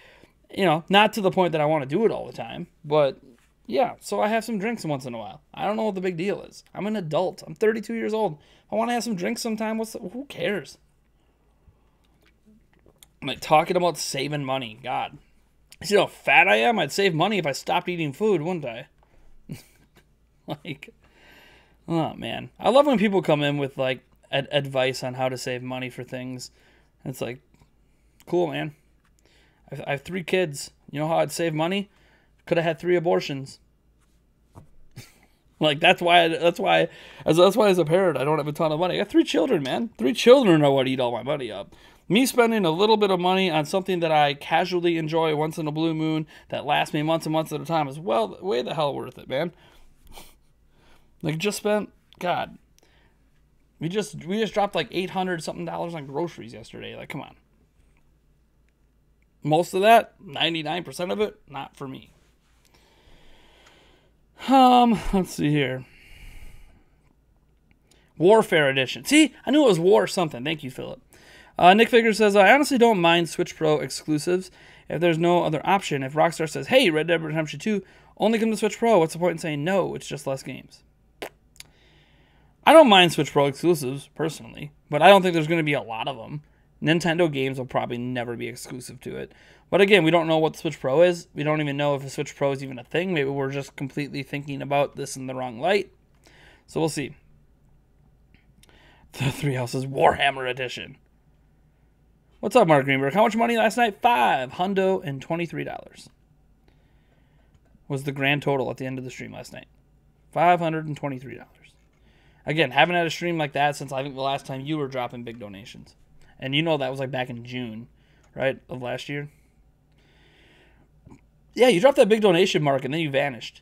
not to the point that I want to do it all the time, but yeah, so I have some drinks once in a while. I don't know what the big deal is. I'm an adult. I'm 32 years old. I want to have some drinks sometime. Who cares? I'm like talking about saving money. God. See how fat I am? I'd save money if I stopped eating food, wouldn't I? Like, oh man. I love when people come in with like advice on how to save money for things. It's like, cool, man. I have 3 kids. You know how I'd save money? Could have had 3 abortions. Like, that's why as a parent, I don't have a ton of money. I got 3 children, man. 3 children are what eat all my money up. Me spending a little bit of money on something that I casually enjoy once in a blue moon that lasts me months and months at a time is way the hell worth it, man. Like, just spent, God, we just dropped like $800 something on groceries yesterday. Like, come on. Most of that, 99% of it, not for me. Let's see here. Warfare Edition. See, I knew it was war something. Thank you, Philip. Nick Figure says, I honestly don't mind Switch Pro exclusives if there's no other option. If Rockstar says, hey, Red Dead Redemption 2, only come to Switch Pro, what's the point in saying no? It's just less games. I don't mind Switch Pro exclusives, personally, but I don't think there's going to be a lot of them. Nintendo games will probably never be exclusive to it. But again, we don't know what the Switch Pro is. We don't even know if the Switch Pro is even a thing. Maybe we're just completely thinking about this in the wrong light. So we'll see. The Three Houses Warhammer Edition. What's up, Mark Greenberg? How much money last night? $523 was the grand total at the end of the stream last night. $523. Again, haven't had a stream like that since I think the last time you were dropping big donations. And you know that was like back in June, right, of last year? Yeah, you dropped that big donation mark and then you vanished.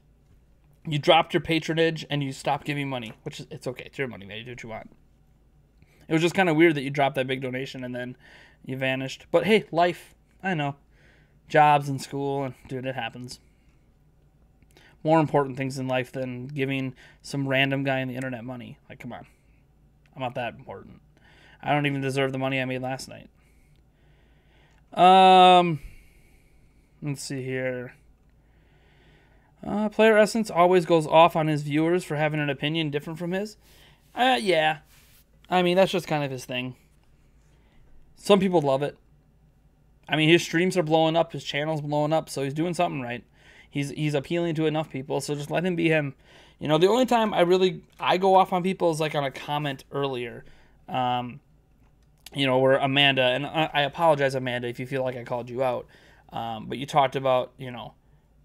You dropped your patronage and you stopped giving money, which is, it's okay. It's your money, man. You do what you want. It was just kind of weird that you dropped that big donation and then you vanished. But hey, life. I know. Jobs and school, and dude, it happens. More important things in life than giving some random guy on the internet money. Like, come on. I'm not that important. I don't even deserve the money I made last night. Let's see here. Player Essence always goes off on his viewers for having an opinion different from his. Yeah. I mean, that's just kind of his thing. Some people love it. I mean, his streams are blowing up. His channel's blowing up, so he's doing something right. He's appealing to enough people, so just let him be him. You know, the only time I go off on people is like on a comment earlier. You know, where Amanda, and I apologize, Amanda, if you feel like I called you out. But you talked about, you know,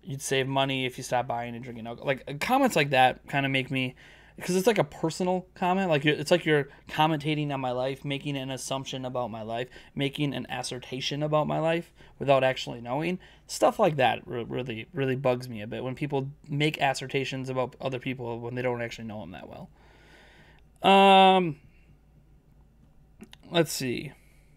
you'd save money if you stop buying and drinking alcohol. Like, comments like that kind of make me, because it's like a personal comment. Like, it's like you're commentating on my life, making an assumption about my life, making an assertion about my life without actually knowing. Stuff like that really, really bugs me a bit when people make assertions about other people when they don't actually know them that well. Let's see.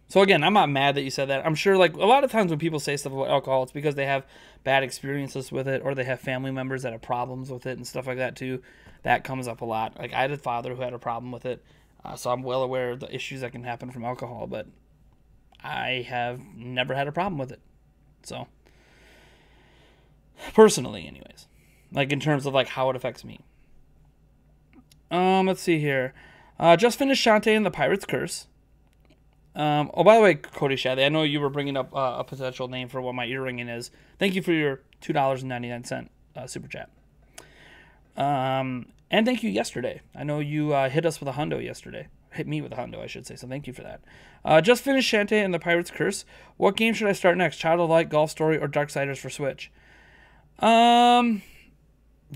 So again, I'm not mad that you said that. I'm sure, like, a lot of times when people say stuff about alcohol, it's because they have bad experiences with it, or they have family members that have problems with it and stuff like that too. That comes up a lot. Like, I had a father who had a problem with it, so I'm well aware of the issues that can happen from alcohol, but I have never had a problem with it. So, personally, anyways. Like, in terms of, like, how it affects me. Let's see here. Just finished Shantae and the Pirate's Curse. Oh, by the way, Cody Shadley, I know you were bringing up a potential name for what my ear ringing is. Thank you for your $2.99 super chat. And thank you yesterday. I know you hit us with a hundo yesterday. Hit me with a hundo, I should say, so thank you for that. Just finished Shantae and the Pirate's Curse. What game should I start next? Child of Light, Golf Story, or Darksiders for Switch?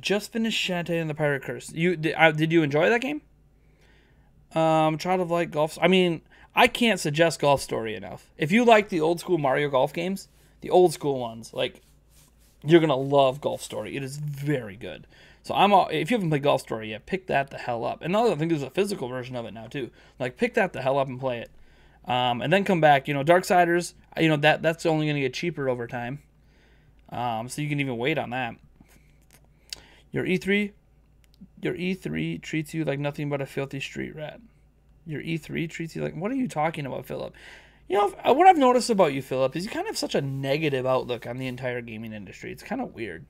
Just finished Shantae and the Pirate's Curse. Did you enjoy that game? Child of Light, Golf... I mean... I can't suggest Golf Story enough. If you like the old school Mario Golf games, the old school ones, like, you're going to love Golf Story. It is very good. So if you haven't played Golf Story yet, pick that the hell up. And I think there's a physical version of it now too. Like, pick that the hell up and play it. And then come back. You know, Darksiders, you know, that's only going to get cheaper over time. So you can even wait on that. Your E3 treats you like nothing but a filthy street rat. Your E3 treats you like... What are you talking about, Philip? You know, what I've noticed about you, Philip, is you kind of have such a negative outlook on the entire gaming industry. It's kind of weird.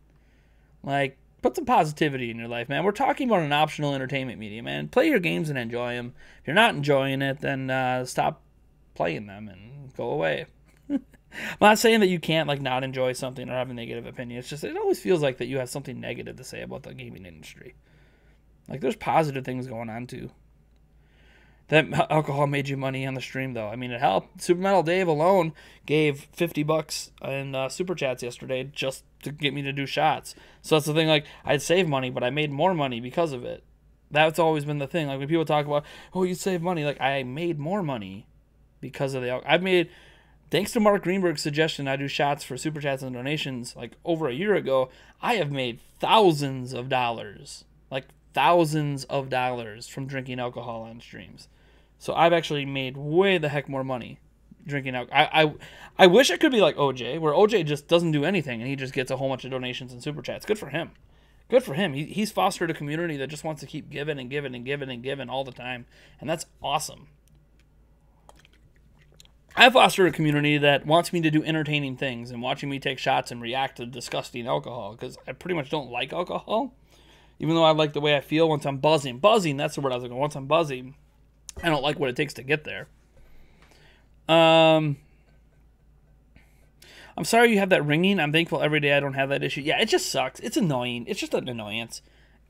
Like, put some positivity in your life, man. We're talking about an optional entertainment medium, man. Play your games and enjoy them. If you're not enjoying it, then stop playing them and go away. I'm not saying that you can't, like, not enjoy something or have a negative opinion. It's just, it always feels like that you have something negative to say about the gaming industry. Like, there's positive things going on, too. That alcohol made you money on the stream, though. I mean, it helped. Super Metal Dave alone gave $50 in super chats yesterday just to get me to do shots. So that's the thing. Like, I'd save money, but I made more money because of it. That's always been the thing. Like, when people talk about, oh, you save money, like, I made more money because of the. I've made, thanks to Mark Greenberg's suggestion, I do shots for super chats and donations like over a year ago. I have made thousands of dollars, like thousands of dollars from drinking alcohol on streams. So I've actually made way the heck more money drinking alcohol. I wish it could be like OJ, where OJ just doesn't do anything and he just gets a whole bunch of donations and super chats. Good for him. Good for him. He's fostered a community that just wants to keep giving and giving and giving and giving all the time. And that's awesome. I fostered a community that wants me to do entertaining things and watching me take shots and react to disgusting alcohol, because I pretty much don't like alcohol. Even though I like the way I feel once I'm buzzing. Buzzing, that's the word I was looking for. Once I'm buzzing, I don't like what it takes to get there. I'm sorry you have that ringing. I'm thankful every day I don't have that issue. Yeah, it just sucks. It's annoying. It's just an annoyance.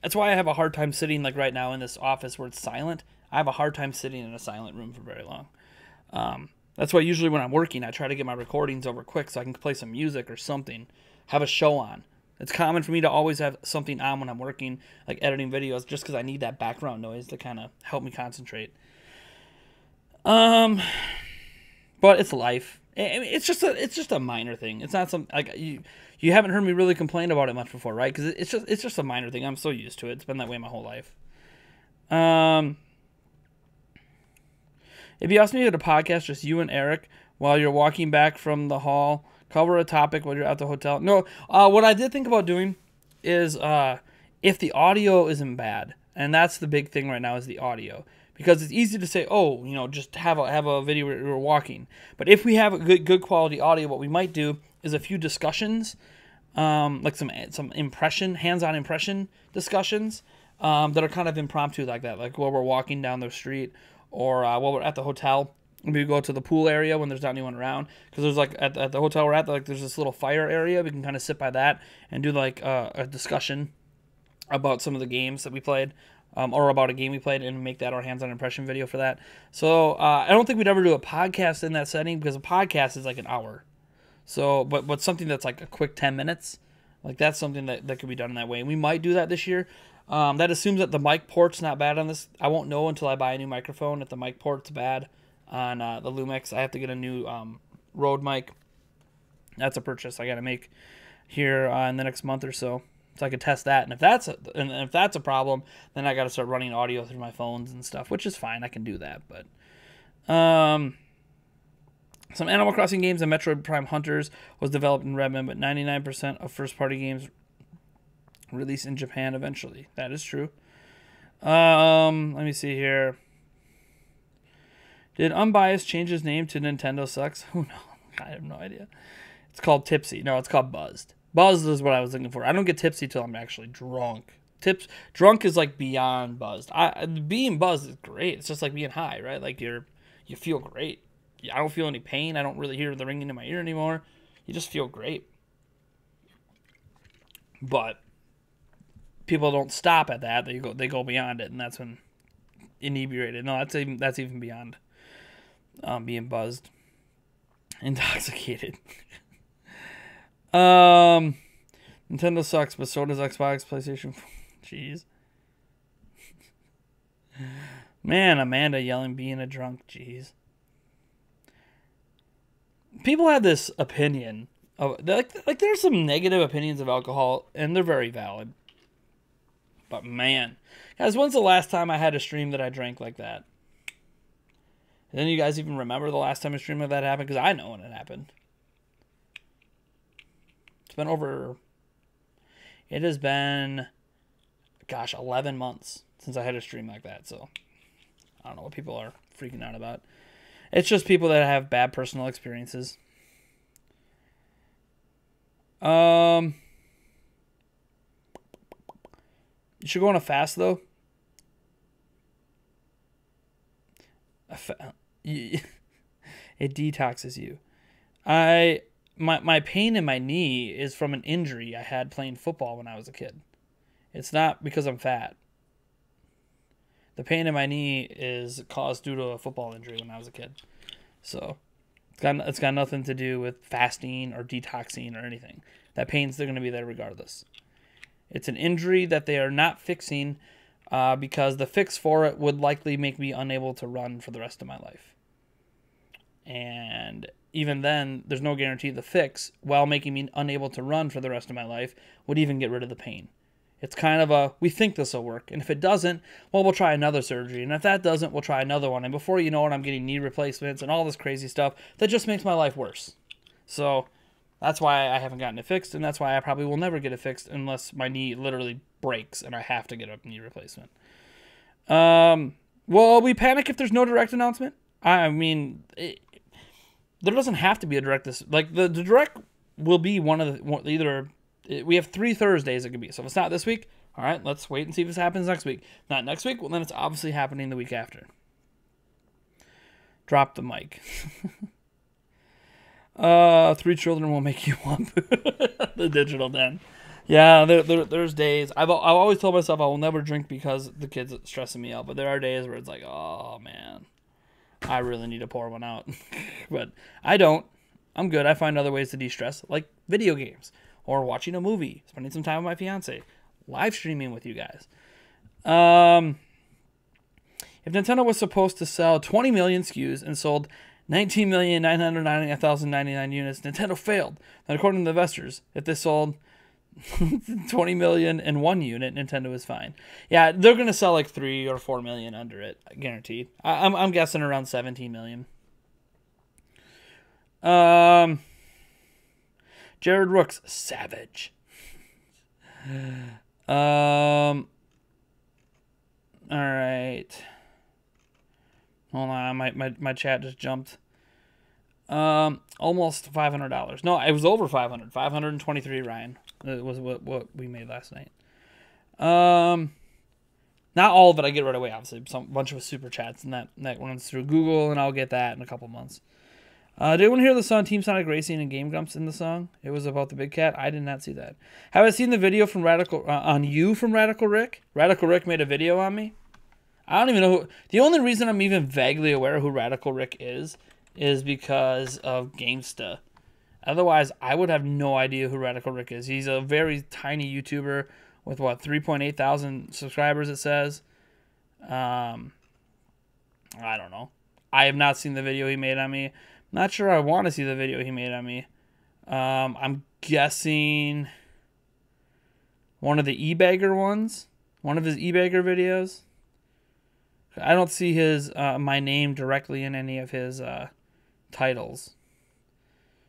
That's why I have a hard time sitting like right now in this office where it's silent. I have a hard time sitting in a silent room for very long. That's why usually when I'm working, I try to get my recordings over quick so I can play some music or something, have a show on. It's common for me to always have something on when I'm working, like editing videos, just because I need that background noise to kind of help me concentrate. But it's life. I mean, it's just a minor thing. It's not some like you haven't heard me really complain about it much before, right? Because it's just a minor thing. I'm so used to it. It's been that way my whole life. If you ask me at a podcast, just you and Eric, while you're walking back from the hall, cover a topic while you're at the hotel. No, what I did think about doing is if the audio isn't bad, and that's the big thing right now is the audio. Because it's easy to say, oh, just have a video where we're walking. But if we have a good quality audio, what we might do is a few discussions, like some hands-on impression discussions that are kind of impromptu like that. Like while we're walking down the street or while we're at the hotel. Maybe we go to the pool area when there's not anyone around. Because there's like, at the hotel we're at, like there's this little fire area. We can kind of sit by that and do like a discussion about some of the games that we played. Or about a game we played and make that our hands-on impression video for that. So I don't think we'd ever do a podcast in that setting because a podcast is like an hour. So, but something that's like a quick 10 minutes, like that's something that could be done in that way. And we might do that this year. That assumes that the mic port's not bad on this. I won't know until I buy a new microphone if the mic port's bad on the Lumix. I have to get a new Rode mic. That's a purchase I got to make here in the next month or so. So I could test that, and if that's a problem, then I got to start running audio through my phones and stuff, which is fine. I can do that, but some Animal Crossing games and Metroid Prime Hunters was developed in Redmond, but 99% of first-party games release in Japan eventually. That is true. Let me see here. Did Unbiased change his name to Nintendo Sucks? Who knows? I have no idea. It's called Tipsy. No, it's called Buzzed. Buzzed is what I was looking for. I don't get tipsy till I'm actually drunk. Drunk is like beyond buzzed. Being buzzed is great. It's just like being high, right? Like you feel great. I don't feel any pain. I don't really hear the ringing in my ear anymore. You just feel great. But people don't stop at that. They go beyond it, and that's when inebriated. No, that's even beyond being buzzed, intoxicated. Nintendo sucks, but so does Xbox, PlayStation. Jeez. Man, Amanda yelling being a drunk. Jeez. People have this opinion of like there's some negative opinions of alcohol, and they're very valid. But man, guys, when's the last time I had a stream that I drank like that? And then you guys even remember the last time a stream of that happened? Because I know when it happened. It has been, gosh, 11 months since I had a stream like that. So I don't know what people are freaking out about. It's just people that have bad personal experiences. You should go on a fast though. It detoxes you. My pain in my knee is from an injury I had playing football when I was a kid. It's not because I'm fat. The pain in my knee is caused due to a football injury when I was a kid. So it's got nothing to do with fasting or detoxing or anything. That pain's still going to be there regardless. It's an injury that they are not fixing because the fix for it would likely make me unable to run for the rest of my life. And even then, there's no guarantee the fix, while making me unable to run for the rest of my life, would even get rid of the pain. It's kind of a, we think this will work. And if it doesn't, well, we'll try another surgery. And if that doesn't, we'll try another one. And before you know it, I'm getting knee replacements and all this crazy stuff that just makes my life worse. So that's why I haven't gotten it fixed. And that's why I probably will never get it fixed unless my knee literally breaks and I have to get a knee replacement. Will we panic if there's no direct announcement? I mean, there doesn't have to be a direct. Like the direct will be one of the either. We have 3 Thursdays it could be. So if it's not this week, all right, let's wait and see if this happens next week. Not next week, well, then it's obviously happening the week after. Drop the mic. 3 children will make you lump. The digital den. Yeah, there's days. I've always told myself I will never drink because the kids are stressing me out. But there are days where it's like, oh, man, I really need to pour one out. But I don't. I'm good. I find other ways to de-stress, like video games. Or watching a movie, spending some time with my fiance, live streaming with you guys. If Nintendo was supposed to sell 20 million SKUs and sold 19,999,099 units, Nintendo failed. And according to the investors, if they sold 20 million and 1 unit, Nintendo is fine. Yeah, they're going to sell like 3 or 4 million under it, guaranteed. I'm guessing around 17 million. Jared Rooks, savage. All right. Hold on, my chat just jumped. Almost $500. No, it was over 500. 523, Ryan. It was what we made last night. Not all of it I get right away, obviously. Some bunch of super chats, and that runs through Google, and I'll get that in a couple months. Did anyone hear the song Team Sonic Racing and Game Grumps in the song? It was about the big cat. I did not see that. Have I seen the video from Radical Rick? Radical Rick made a video on me. I don't even know who. The only reason I'm even vaguely aware of who Radical Rick is because of Gamesta. Otherwise, I would have no idea who Radical Rick is. He's a very tiny YouTuber with 3.8 thousand subscribers. It says. I don't know. I have not seen the video he made on me. Not sure I want to see the video he made on me. I'm guessing one of the e-bagger ones. One of his e-bagger videos. I don't see his my name directly in any of his titles.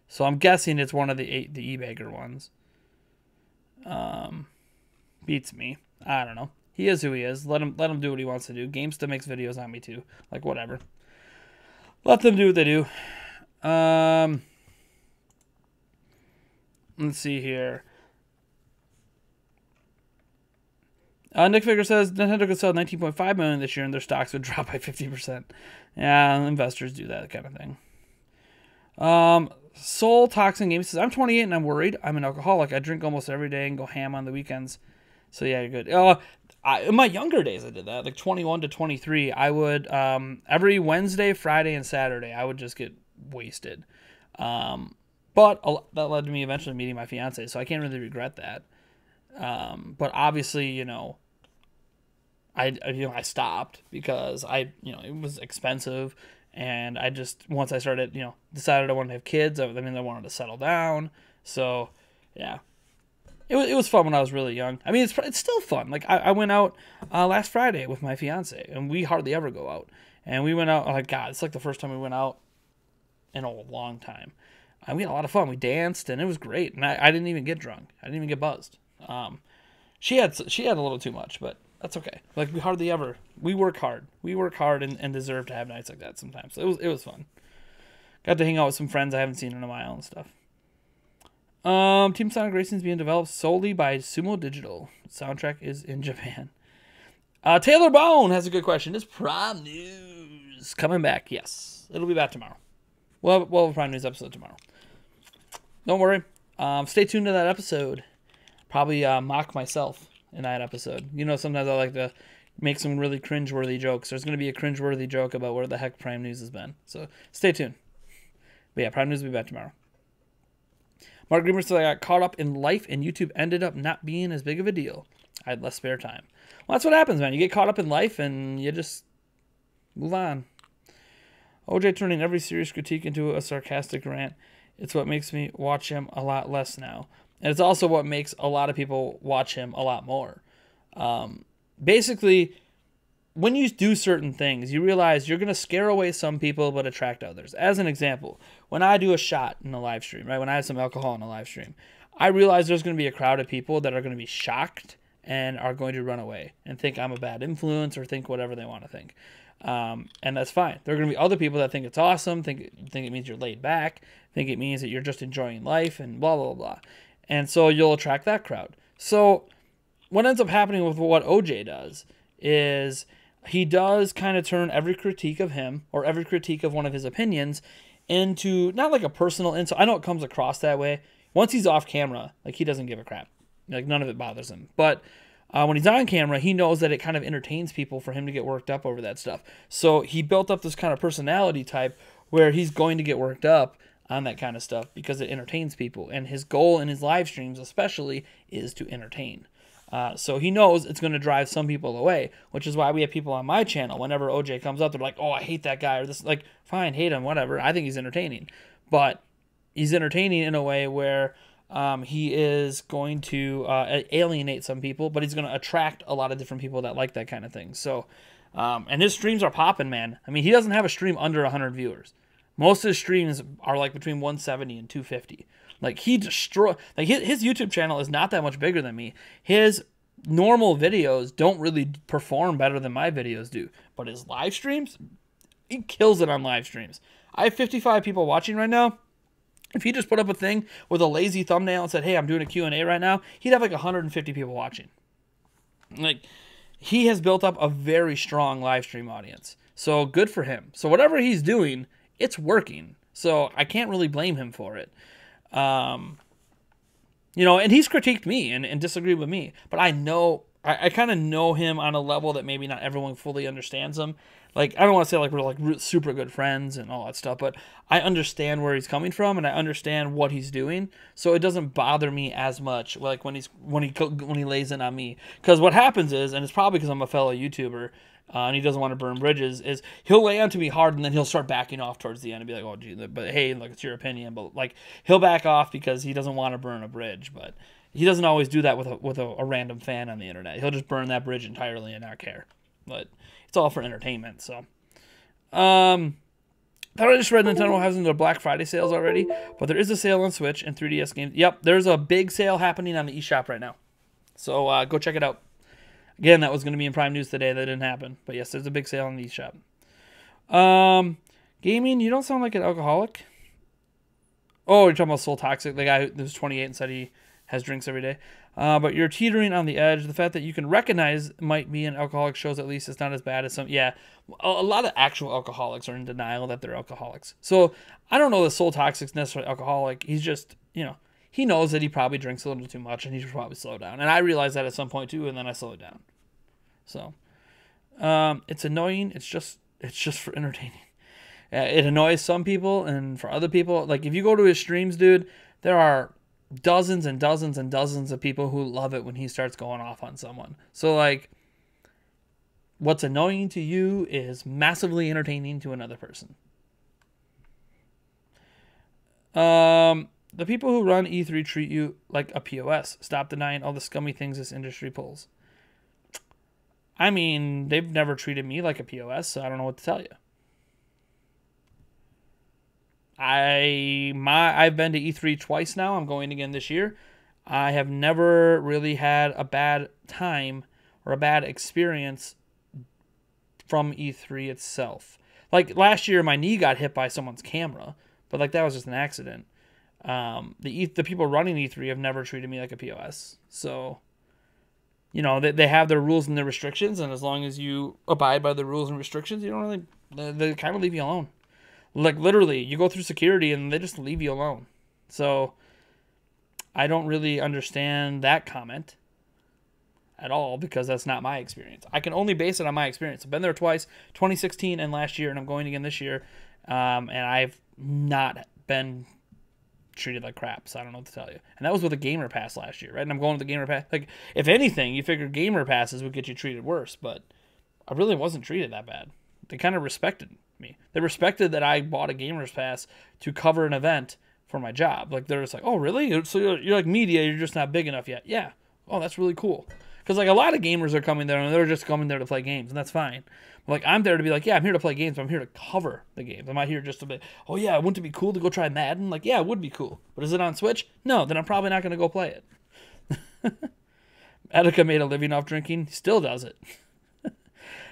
So I'm guessing it's one of the e-bagger ones. Beats me. I don't know. He is who he is. Let him do what he wants to do. Gamesta makes videos on me too. Like, whatever. Let them do what they do. Let's see here. Nick Figure says Nintendo could sell 19.5 million this year and their stocks would drop by 50%. Yeah, investors do that kind of thing. Soul Toxin Game says, I'm 28 and I'm worried. I'm an alcoholic. I drink almost every day and go ham on the weekends. So yeah, you're good. In my younger days, I did that. Like 21 to 23, I would, every Wednesday, Friday, and Saturday, I would just get wasted. But that led to me eventually meeting my fiance, so I can't really regret that. But obviously, I stopped because it was expensive, and I just, once I started, decided I wanted to have kids. I wanted to settle down. So yeah, it was fun when I was really young. I mean, it's still fun. Like I went out last Friday with my fiance, and we hardly ever go out. And we went out. Oh God, it's like the first time we went out in a long time. We had a lot of fun. We danced, and it was great. And I didn't even get drunk. I didn't even get buzzed. She had a little too much, but that's okay. Like we hardly ever. We work hard. We work hard and deserve to have nights like that sometimes. So it was fun. Got to hang out with some friends I haven't seen in a while and stuff. Team Sonic Racing is being developed solely by Sumo Digital. Soundtrack is in Japan. Taylor Bone has a good question. Is Prime News coming back? Yes. It'll be back tomorrow. We'll have a Prime News episode tomorrow. Don't worry. Stay tuned to that episode. Probably mock myself in that episode. Sometimes I like to make some really cringeworthy jokes. There's going to be a cringeworthy joke about where the heck Prime News has been. So stay tuned. But yeah, Prime News will be back tomorrow. Mark Greenberg said I got caught up in life and YouTube ended up not being as big of a deal. I had less spare time. Well, that's what happens, man. You get caught up in life and you just move on. OJ turning every serious critique into a sarcastic rant. It's what makes me watch him a lot less now. And it's also what makes a lot of people watch him a lot more. Basically, when you do certain things, you realize you're going to scare away some people but attract others. As an example, when I do a shot in a live stream, right, when I have some alcohol in a live stream, I realize there's going to be a crowd of people that are going to be shocked and are going to run away and think I'm a bad influence or think whatever they want to think. And that's fine. There are going to be other people that think it's awesome, think it means you're laid back, think it means that you're just enjoying life and blah, blah, blah. And so you'll attract that crowd. So what ends up happening with what OJ does is he does kind of turn every critique of him or every critique of one of his opinions into not like a personal insult. I know it comes across that way. Once he's off camera, like he doesn't give a crap. Like none of it bothers him. But when he's on camera, he knows that it kind of entertains people for him to get worked up over that stuff. So he built up this kind of personality type where he's going to get worked up on that kind of stuff because it entertains people. And his goal in his live streams especially is to entertain. So he knows it's going to drive some people away, which is why we have people on my channel. Whenever OJ comes up, they're like, oh, I hate that guy. Or this, like, fine, hate him, whatever. I think he's entertaining. But he's entertaining in a way where he is going to alienate some people, but he's going to attract a lot of different people that like that kind of thing. So, and his streams are popping, man. I mean, he doesn't have a stream under 100 viewers. Most of his streams are like between 170 and 250. Like he his YouTube channel is not that much bigger than me. His normal videos don't really perform better than my videos do, but his live streams, he kills it on live streams. I have 55 people watching right now. If he just put up a thing with a lazy thumbnail and said, hey, I'm doing a Q&A right now, he'd have like 150 people watching. Like, he has built up a very strong live stream audience. So good for him. So whatever he's doing, it's working. So I can't really blame him for it. You know, and he's critiqued me and disagreed with me. But I know, I kind of know him on a level that maybe not everyone fully understands him. Like, I don't want to say like we're like super good friends and all that stuff, but I understand where he's coming from and I understand what he's doing, so it doesn't bother me as much like when he lays in on me. Because what happens is, and it's probably because I'm a fellow YouTuber and he doesn't want to burn bridges, is he'll lay onto me hard and then he'll start backing off towards the end and be like, oh, gee, but hey, look, it's your opinion. But like he'll back off because he doesn't want to burn a bridge, but he doesn't always do that with a random fan on the internet. He'll just burn that bridge entirely and not care. But it's all for entertainment. So, thought I just read Nintendo has their Black Friday sales already, but there is a sale on Switch and 3DS games. Yep, there's a big sale happening on the eShop right now. So go check it out. Again, that was going to be in Prime News today. That didn't happen. But yes, there's a big sale on the eShop. Gaming, you don't sound like an alcoholic. Oh, you're talking about Soul Toxic, the guy who's 28 and said he has drinks every day. But you're teetering on the edge. The fact that you can recognize might be an alcoholic shows at least it's not as bad as some. Yeah, a lot of actual alcoholics are in denial that they're alcoholics. So I don't know that Soul Toxic's necessarily alcoholic. He's just, you know, he knows that he probably drinks a little too much and he should probably slow down. And I realized that at some point too, and then I slowed down. So it's annoying. It's just for entertaining. It annoys some people, and for other people, like if you go to his streams, dude, there are dozens and dozens and dozens of people who love it when he starts going off on someone. So like what's annoying to you is massively entertaining to another person. The people who run E3 treat you like a POS. Stop denying all the scummy things this industry pulls. I mean, they've never treated me like a POS, so I don't know what to tell you. I've been to E3 twice now. I'm going again this year. I have never really had a bad time or a bad experience from E3 itself. Like last year, my knee got hit by someone's camera, but like that was just an accident. The people running E3 have never treated me like a POS. So, you know, they have their rules and their restrictions, and as long as you abide by the rules and restrictions, you don't really, they kind of leave you alone. Like, literally, you go through security, and they just leave you alone. So, I don't really understand that comment at all, because that's not my experience. I can only base it on my experience. I've been there twice, 2016 and last year, and I'm going again this year, and I've not been treated like crap, so I don't know what to tell you. And that was with a Gamer Pass last year, right? And I'm going with the Gamer Pass. Like, if anything, you figure Gamer Passes would get you treated worse, but I really wasn't treated that bad. They kind of respected me. They respected that I bought a gamer's pass to cover an event for my job. Like, they're just like, oh, really? So you're like media, you're just not big enough yet. Yeah. Oh, that's really cool. Because, like, a lot of gamers are coming there, and they're just coming there to play games, and that's fine. But, like, I'm there to be like, yeah, I'm here to play games, but I'm here to cover the games. I'm not here just to be, oh, yeah, wouldn't it be cool to go try Madden? Like, yeah, it would be cool. But is it on Switch? No, then I'm probably not going to go play it. Attica made a living off drinking. He still does it.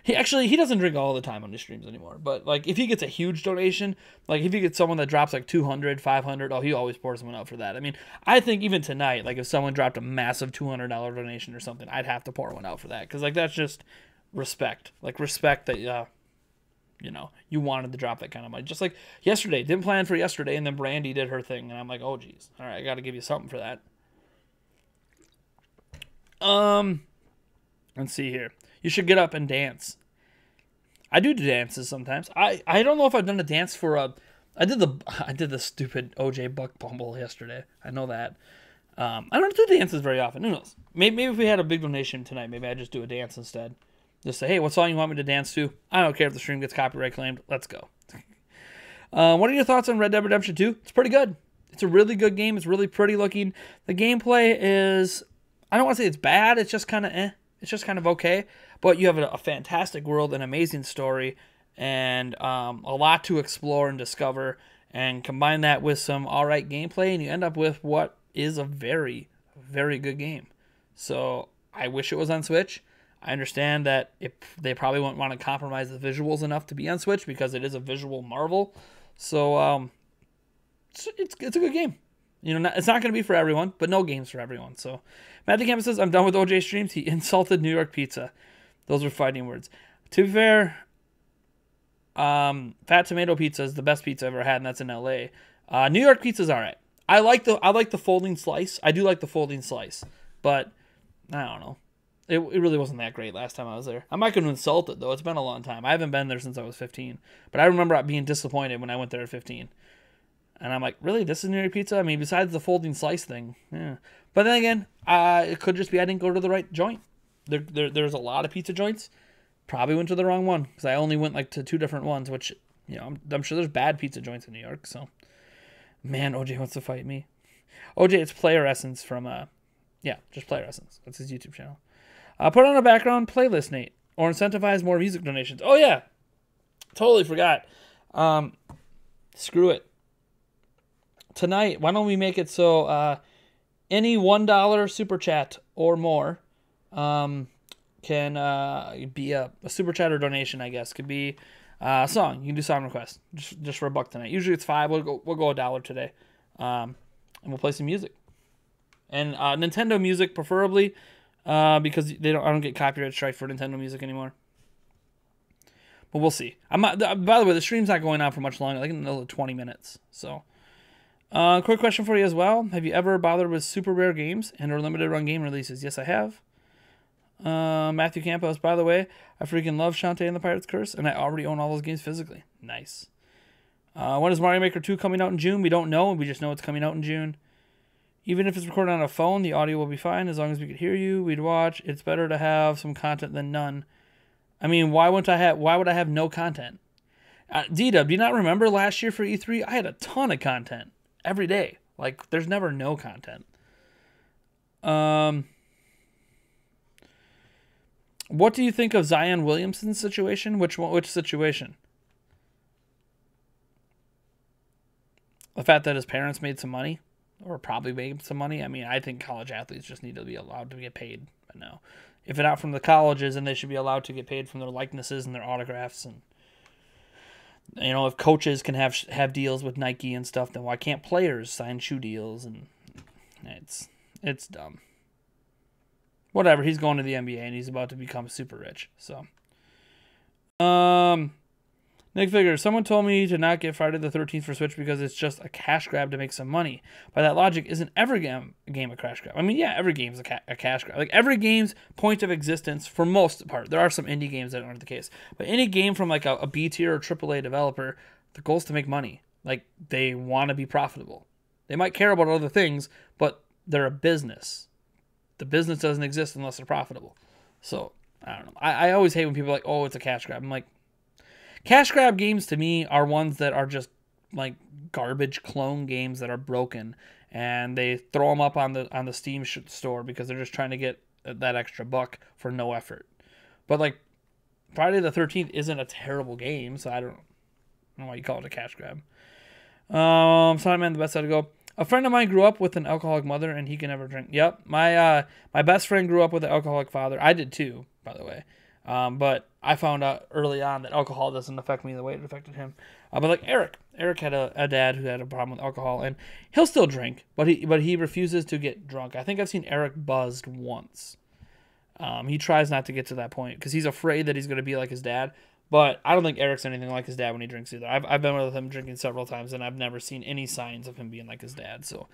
He doesn't drink all the time on his streams anymore. But, like, if he gets a huge donation, like, if he gets someone that drops, like, 200, 500, oh, he always pours someone out for that. I mean, I think even tonight, like, if someone dropped a massive $200 donation or something, I'd have to pour one out for that. Because, like, that's just respect. Like, respect that, you know, you wanted to drop that kind of money. Just like yesterday. Didn't plan for yesterday, and then Brandy did her thing. And I'm like, oh, geez. All right, I got to give you something for that. Let's see here. You should get up and dance. I do dances sometimes. I don't know if I've done a dance for a. I did the stupid OJ Buck Bumble yesterday. I know that. I don't do dances very often. Who knows? Maybe if we had a big donation tonight, maybe I'd just do a dance instead. Just say, hey, what song you want me to dance to? I don't care if the stream gets copyright claimed. Let's go. What are your thoughts on Red Dead Redemption 2? It's pretty good. It's a really good game. It's really pretty looking. The gameplay is. I don't want to say it's bad. It's just kind of It's just kind of okay. But you have a fantastic world, an amazing story, and a lot to explore and discover. And combine that with some alright gameplay, and you end up with what is a very, very good game. So I wish it was on Switch. I understand that they probably won't want to compromise the visuals enough to be on Switch because it is a visual marvel. So it's a good game. You know, it's not going to be for everyone, but no game's for everyone. So Matt DeCamp says, I'm done with OJ streams. He insulted New York pizza. Those were fighting words. To be fair, Fat Tomato Pizza is the best pizza I've ever had, and that's in LA. New York pizza's all right. I like the folding slice. I do like the folding slice, but I don't know. It really wasn't that great last time I was there. I'm not going to insult it, though. It's been a long time. I haven't been there since I was 15. But I remember being disappointed when I went there at 15. And I'm like, really? This is New York pizza? I mean, besides the folding slice thing. Yeah. But then again, it could just be I didn't go to the right joint. There's a lot of pizza joints. Probably went to the wrong one. Because I only went like to 2 different ones, which, you know, I'm sure there's bad pizza joints in New York. So, man, OJ wants to fight me. OJ, it's Player Essence from, just Player Essence. That's his YouTube channel. Put on a background playlist, Nate. Or incentivize more music donations. Oh, yeah. Totally forgot. Screw it. Tonight, why don't we make it so any $1 super chat or more can be a super chat or donation, I guess. Could be a song. You can do song requests just for $1 tonight. Usually it's $5. We'll go $1 today. And we'll play some music. And Nintendo music preferably. Because I don't get copyright strike for Nintendo music anymore. But we'll see. By the way, the stream's not going on for much longer. Like another 20 minutes. So, quick question for you as well. Have you ever bothered with super rare games and or limited run game releases? Yes, I have. Matthew Campos, by the way, I freaking love Shantae and the Pirate's Curse, and I already own all those games physically. Nice. When is Mario Maker 2 coming out in June? We don't know. We just know it's coming out in June. Even if it's recorded on a phone, the audio will be fine. As long as we could hear you, we'd watch. It's better to have some content than none. I mean, why would I have no content? D-Dub, do you not remember last year for E3? I had a ton of content every day. Like, there's never no content. What do you think of Zion Williamson's situation? Which situation? The fact that his parents made some money? Or probably made some money. I mean, I think college athletes just need to be allowed to get paid. But no. If it's not from the colleges, then they should be allowed to get paid from their likenesses and their autographs. And, you know, if coaches can have deals with Nike and stuff, then why can't players sign shoe deals? And it's dumb. Whatever. He's going to the NBA and he's about to become super rich. So, Nick Figure, someone told me to not get Friday the 13th for Switch because it's just a cash grab to make some money. By that logic, isn't every game a cash grab? I mean, yeah, every game's a cash grab. Like, every game's point of existence, for most part, there are some indie games that aren't the case, but any game from like a B tier or AAA developer, the goal is to make money. Like, they want to be profitable. They might care about other things, but they're a business. The business doesn't exist unless they're profitable. So, I don't know. I always hate when people are like, oh, it's a cash grab. I'm like, Cash grab games to me are ones that are just like garbage clone games that are broken, and they throw them up on the Steam store because they're just trying to get that extra buck for no effort. But like Friday the 13th isn't a terrible game, so I don't know why you call it a cash grab. Sorry, man, the best way to go. A friend of mine grew up with an alcoholic mother, and he can never drink. Yep, my best friend grew up with an alcoholic father. I did too, by the way. But I found out early on that alcohol doesn't affect me the way it affected him. But like Eric had a dad who had a problem with alcohol, and he'll still drink, but he refuses to get drunk. I think I've seen Eric buzzed once. He tries not to get to that point because he's afraid that he's going to be like his dad. But I don't think Eric's anything like his dad when he drinks either. I've been with him drinking several times, and I've never seen any signs of him being like his dad. So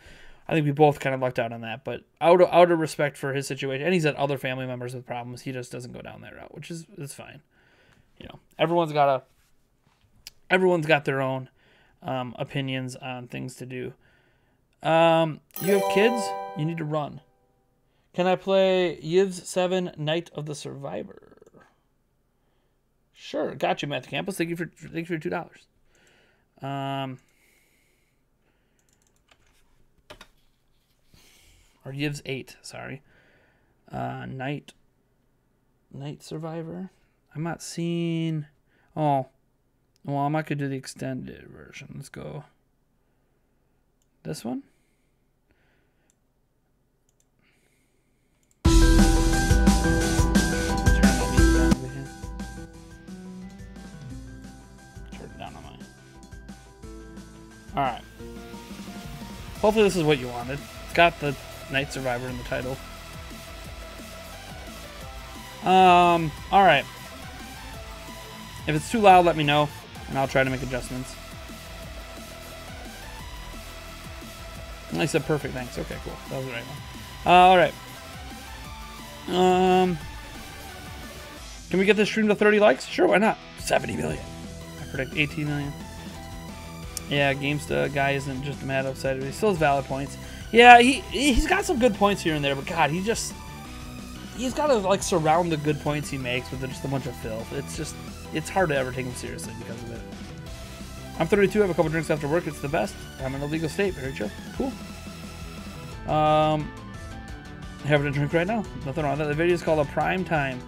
I think we both kind of lucked out on that. But out of respect for his situation, and he's had other family members with problems, he just doesn't go down that route, which is fine. You know, everyone's got their own opinions on things to do. You have kids, you need to run. Can I play Yves 7 Night of the Survivor? Sure, got you, Matthew Campos. Thank you for your $2. Or Yves 8, sorry. Night Survivor. I'm not seeing. Oh, well, I might could do the extended version. Let's go. This one. Alright. Hopefully this is what you wanted. It's got the Night Survivor in the title. Alright. If it's too loud, let me know, and I'll try to make adjustments. I said perfect, thanks. Okay, cool. That was the right one. Alright. Can we get this stream to 30 likes? Sure, why not? 70 million. I predict 18 million. Yeah, GameStar guy isn't just mad upset. He still has valid points. Yeah, he's got some good points here and there, but God, he's got to like surround the good points he makes with just a bunch of filth. It's hard to ever take him seriously because of it. I'm 32. I have a couple drinks after work. It's the best. I'm in a legal state. Very chill. Cool. Having a drink right now. Nothing wrong with that. The video is called A Prime Time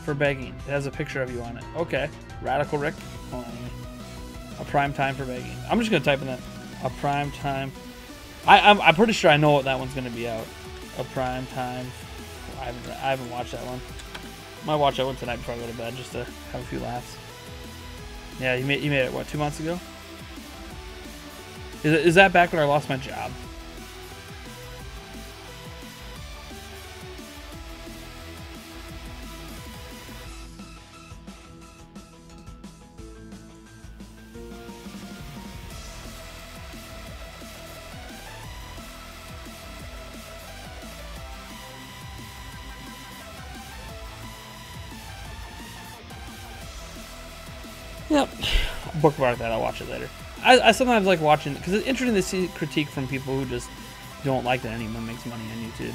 for Begging. It has a picture of you on it. Okay. Radical Rick. Hold on. A prime time for begging. I'm just gonna type in that. A prime time. I'm pretty sure I know what that one's gonna be out. A prime time. I haven't watched that one. Might watch that one tonight before I go to bed just to have a few laughs. Yeah, you made it what, 2 months ago? Is that back when I lost my job? Yep. Bookmark that. I'll watch it later. I sometimes like watching because it's interesting to see critique from people who just don't like that anyone makes money on YouTube.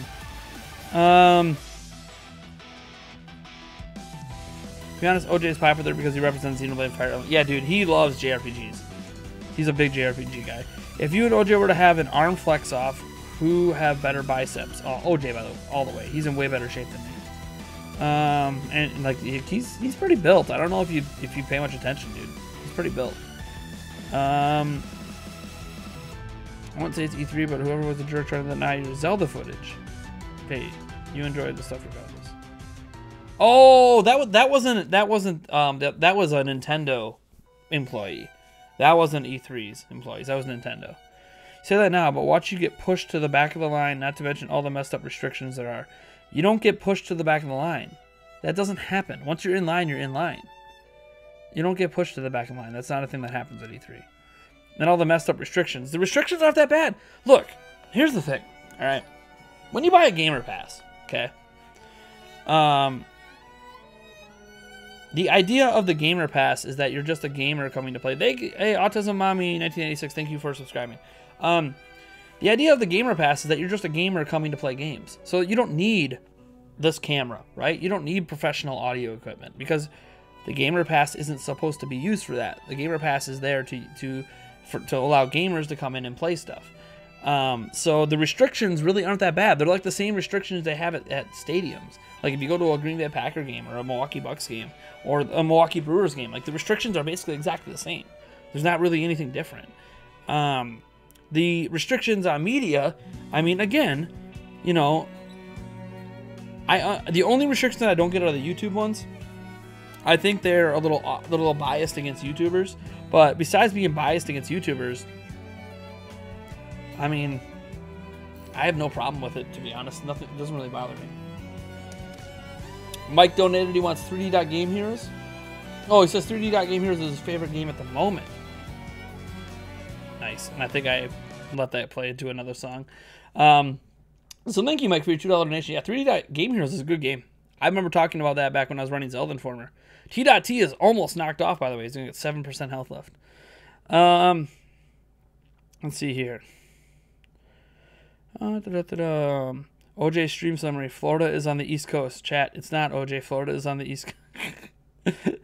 To be honest, OJ is popular because he represents Xenoblade Fire. Yeah, dude, he loves JRPGs. He's a big JRPG guy. If you and OJ were to have an arm flex off, who have better biceps? Oh, OJ, by the way, all the way. He's in way better shape than me. And like he's pretty built. I don't know if you pay much attention, dude. He's pretty built. I won't say it's E3, but whoever was the jerk trying to deny your Zelda footage. Hey, you enjoyed the stuff regardless. Oh, that was a Nintendo employee. That wasn't E3's employees. That was Nintendo. Say that now, but watch you get pushed to the back of the line. Not to mention all the messed up restrictions there are. You don't get pushed to the back of the line. That doesn't happen. Once you're in line, you're in line. You don't get pushed to the back of the line. That's not a thing that happens at E3. And all the messed up restrictions. The restrictions aren't that bad. Look, here's the thing. All right. When you buy a Gamer Pass, okay, the idea of the Gamer Pass is that you're just a gamer coming to play. Hey, Autism Mommy 1986, thank you for subscribing. The idea of the Gamer Pass is that you're just a gamer coming to play games. So you don't need this camera, right? You don't need professional audio equipment because The Gamer Pass isn't supposed to be used for that. The Gamer Pass is there to allow gamers to come in and play stuff. So the restrictions really aren't that bad. They're like the same restrictions they have at stadiums. Like if you go to a Green Bay Packer game or a Milwaukee Bucks game or a Milwaukee Brewers game, like the restrictions are basically exactly the same. There's not really anything different. The restrictions on media, I mean, again, you know, the only restrictions that I don't get are the YouTube ones. I think they're a little biased against YouTubers, but besides being biased against YouTubers, I mean, I have no problem with it, to be honest. Nothing, it doesn't really bother me. Mike donated, he wants 3D Game Heroes. Oh, he says 3D Game Heroes is his favorite game at the moment. Nice, and I think I let that play into another song. So thank you, Mike, for your $2 donation. Yeah, 3D Game Heroes is a good game. I remember talking about that back when I was running Zelda Informer. T.T is almost knocked off, by the way. He's going to get 7% health left. Let's see here. OJ stream summary. Florida is on the East Coast. Chat, it's not OJ. Florida is on the East Coast.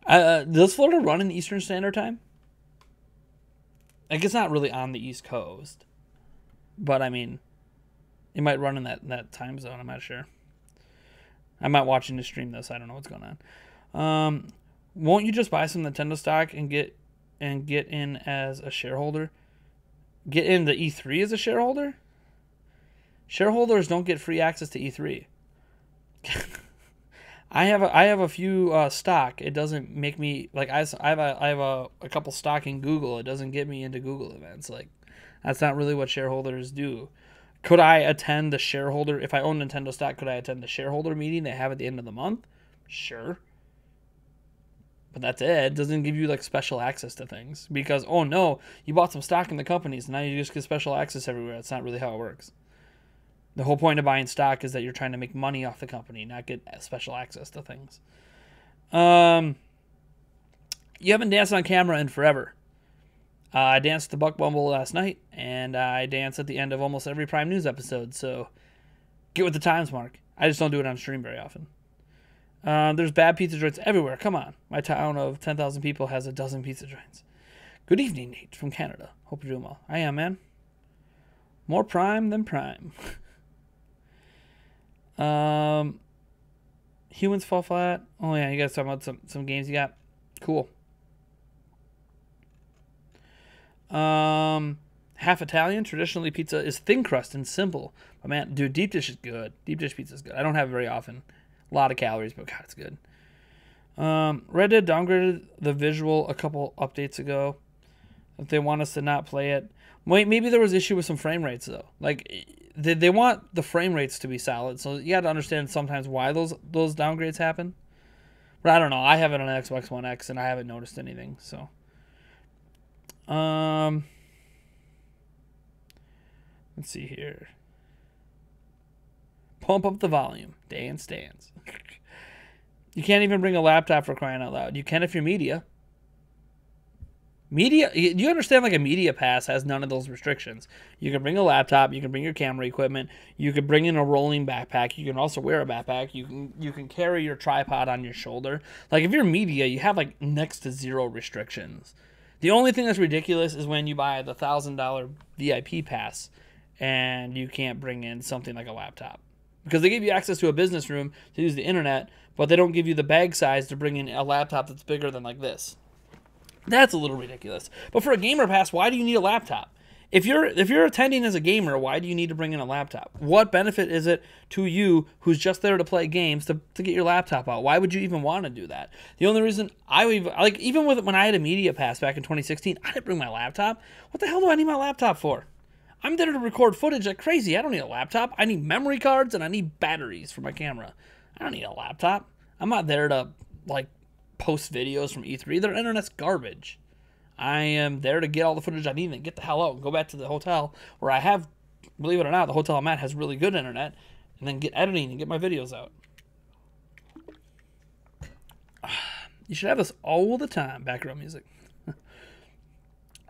Does Florida run in Eastern Standard Time? I guess not really on the East Coast. But, I mean, it might run in that time zone. I'm not sure. I'm not watching the stream, though, so I don't know what's going on. Won't you just buy some Nintendo stock and get in as a shareholder? Get into E3 as a shareholder? Shareholders don't get free access to E3. I have a few stock. It doesn't make me like I have a couple stock in Google. It doesn't get me into Google events. Like that's not really what shareholders do. Could I attend the shareholder if I own Nintendo stock? Could I attend the shareholder meeting they have at the end of the month? Sure. But that's it. It doesn't give you like special access to things because oh no, you bought some stock in the companies and now you just get special access everywhere. That's not really how it works. The whole point of buying stock is that you're trying to make money off the company, not get special access to things. You haven't danced on camera in forever. I danced the Buck Bumble last night, and I dance at the end of almost every Prime News episode, so get with the times, Mark. I just don't do it on stream very often. There's bad pizza joints everywhere. Come on. My town of 10,000 people has a dozen pizza joints. Good evening, Nate, from Canada. Hope you're doing well. I am, man. More Prime than Prime. Humans Fall Flat. Oh, yeah, you guys talking about some games you got? Cool. Half Italian. Traditionally, pizza is thin crust and simple. But man, dude, deep dish is good. Deep dish pizza is good. I don't have it very often. A lot of calories, but God, it's good. Red Dead downgraded the visual a couple updates ago. If they want us to not play it. Wait, maybe there was issue with some frame rates, though. Like, they want the frame rates to be solid, so you got to understand sometimes why those downgrades happen. But I don't know. I have it on Xbox One X, and I haven't noticed anything, so... Let's see here. Pump up the volume. Dance. You can't even bring a laptop for crying out loud. You can if you're media. Media, you understand like a media pass has none of those restrictions. You can bring a laptop, you can bring your camera equipment, you can bring in a rolling backpack, you can also wear a backpack, you can carry your tripod on your shoulder. Like if you're media, you have like next to zero restrictions. The only thing that's ridiculous is when you buy the $1,000 VIP pass and you can't bring in something like a laptop. Because they give you access to a business room to use the internet, but they don't give you the bag size to bring in a laptop that's bigger than like this. That's a little ridiculous. But for a gamer pass, why do you need a laptop? If you're attending as a gamer, why do you need to bring in a laptop? What benefit is it to you who's just there to play games to get your laptop out? Why would you even want to do that? The only reason even with when I had a media pass back in 2016, I didn't bring my laptop. What the hell do I need my laptop for? I'm there to record footage like crazy. I don't need a laptop. I need memory cards and I need batteries for my camera. I don't need a laptop. I'm not there to like post videos from E3. Their internet's garbage. I am there to get all the footage I need and get the hell out and go back to the hotel where I have, believe it or not, the hotel I'm at has really good internet, and then get editing and get my videos out. You should have this all the time, background music.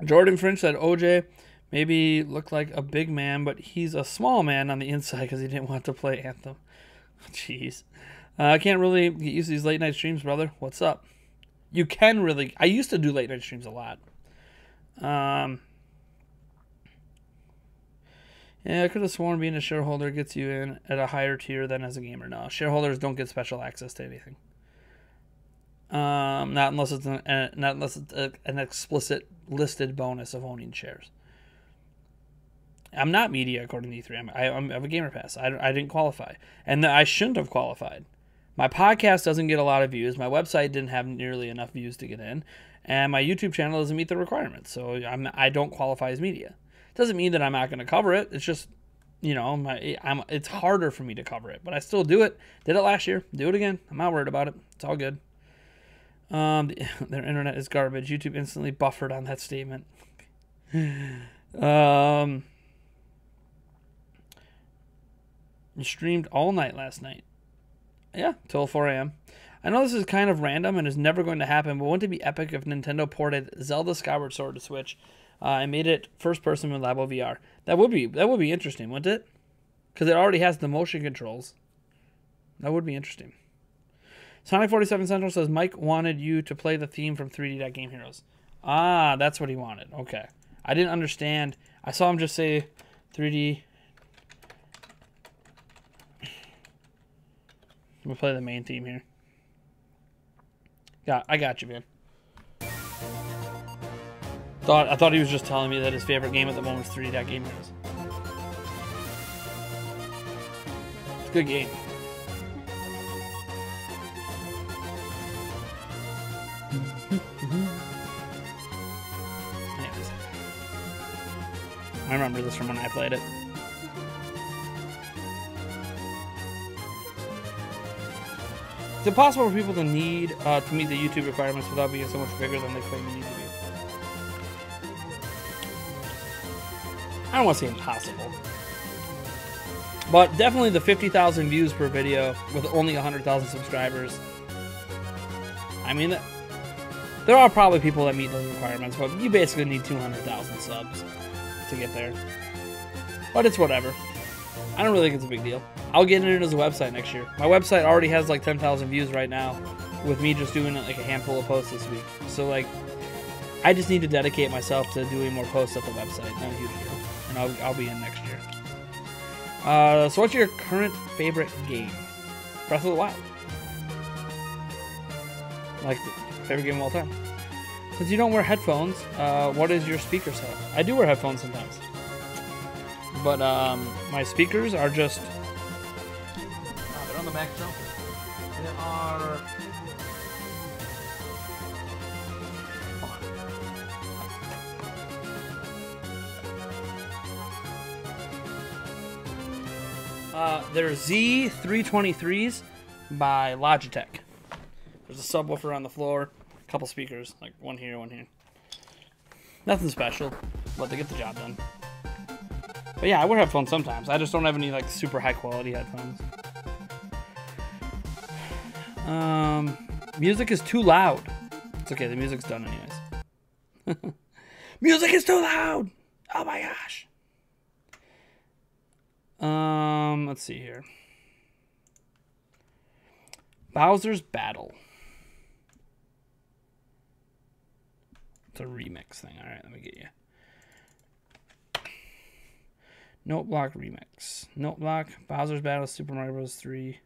Jordan French said OJ maybe looked like a big man, but he's a small man on the inside because he didn't want to play Anthem. Jeez. I can't really get used to these late night streams, brother. What's up? You can really. I used to do late night streams a lot. Yeah, I could have sworn being a shareholder gets you in at a higher tier than as a gamer. No, shareholders don't get special access to anything. Not unless it's an explicit listed bonus of owning shares. I'm not media according to E3. I have a gamer pass. I didn't qualify, and I shouldn't have qualified. My podcast doesn't get a lot of views. My website didn't have nearly enough views to get in, and my YouTube channel doesn't meet the requirements. So I don't qualify as media. Doesn't mean that I'm not going to cover it. It's just, it's harder for me to cover it, but I still do it. Did it last year. Do it again. I'm not worried about it. It's all good. Their internet is garbage. YouTube instantly buffered on that statement. You streamed all night last night. Yeah, till 4 a.m. I know this is kind of random and is never going to happen, but wouldn't it be epic if Nintendo ported Zelda Skyward Sword to Switch and made it first-person reliable VR? That would be interesting, wouldn't it? Because it already has the motion controls. That would be interesting. Sonic 47 Central says Mike wanted you to play the theme from 3D Game Heroes. Ah, that's what he wanted. Okay. I didn't understand. I saw him just say 3D. I'm going to play the main theme here. I got you, man. I thought he was just telling me that his favorite game at the moment is 3D Game Heroes. It's a good game. Anyways, I remember this from when I played it. Is it possible for people to need to meet the YouTube requirements without being so much bigger than they claim you need to be? I don't want to say impossible. But definitely the 50,000 views per video with only 100,000 subscribers. I mean, there are probably people that meet those requirements, but you basically need 200,000 subs to get there. But it's whatever. I don't really think it's a big deal. I'll get it as a website next year. My website already has like 10,000 views right now with me just doing like a handful of posts this week. So like, I just need to dedicate myself to doing more posts at the website. Not a huge deal. And I'll be in next year. So what's your current favorite game? Breath of the Wild. Like the favorite game of all time. Since you don't wear headphones, what is your speaker setup? I do wear headphones sometimes. But my speakers are just... they're on the back shelf. They are... They're Z323s by Logitech. There's a subwoofer on the floor, a couple speakers, like one here, one here. Nothing special, but they get the job done. But yeah, I wear headphones sometimes. I just don't have any like super high quality headphones. Music is too loud. It's okay, the music's done anyways. Music is too loud! Oh my gosh. Let's see here. Bowser's Battle. It's a remix thing. Alright, let me get you. Note Block Remix. Note Block, Bowser's Battle, Super Mario Bros. 3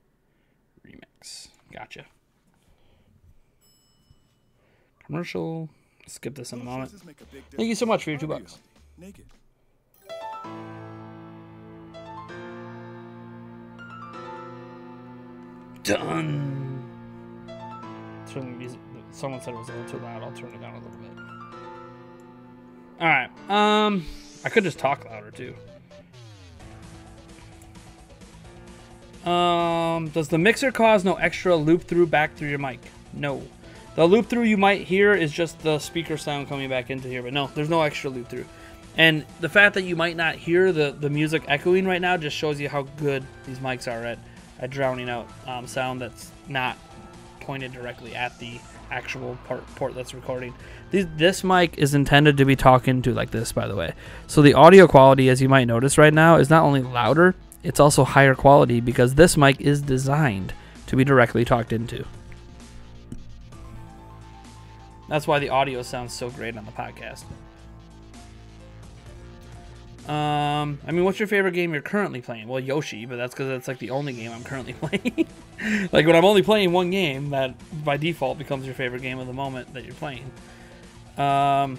Remix. Gotcha. Commercial. Skip this in a moment. Thank you so much for your $2. Naked. Done. Turn the music. Someone said it was a little too loud. I'll turn it down a little bit. All right. I could just talk louder too. Does the mixer cause no extra loop through back through your mic? No. The loop through you might hear is just the speaker sound coming back into here, but no, there's no extra loop through. And the fact that you might not hear the music echoing right now just shows you how good these mics are at drowning out sound that's not pointed directly at the actual port that's recording. This mic is intended to be talking to like this, by the way. So the audio quality, as you might notice right now, is not only louder, it's also higher quality because this mic is designed to be directly talked into. That's why the audio sounds so great on the podcast. I mean, what's your favorite game you're currently playing? Well, Yoshi, but that's because it's like the only game I'm currently playing. Like when I'm only playing one game, that by default becomes your favorite game of the moment that you're playing. Yeah,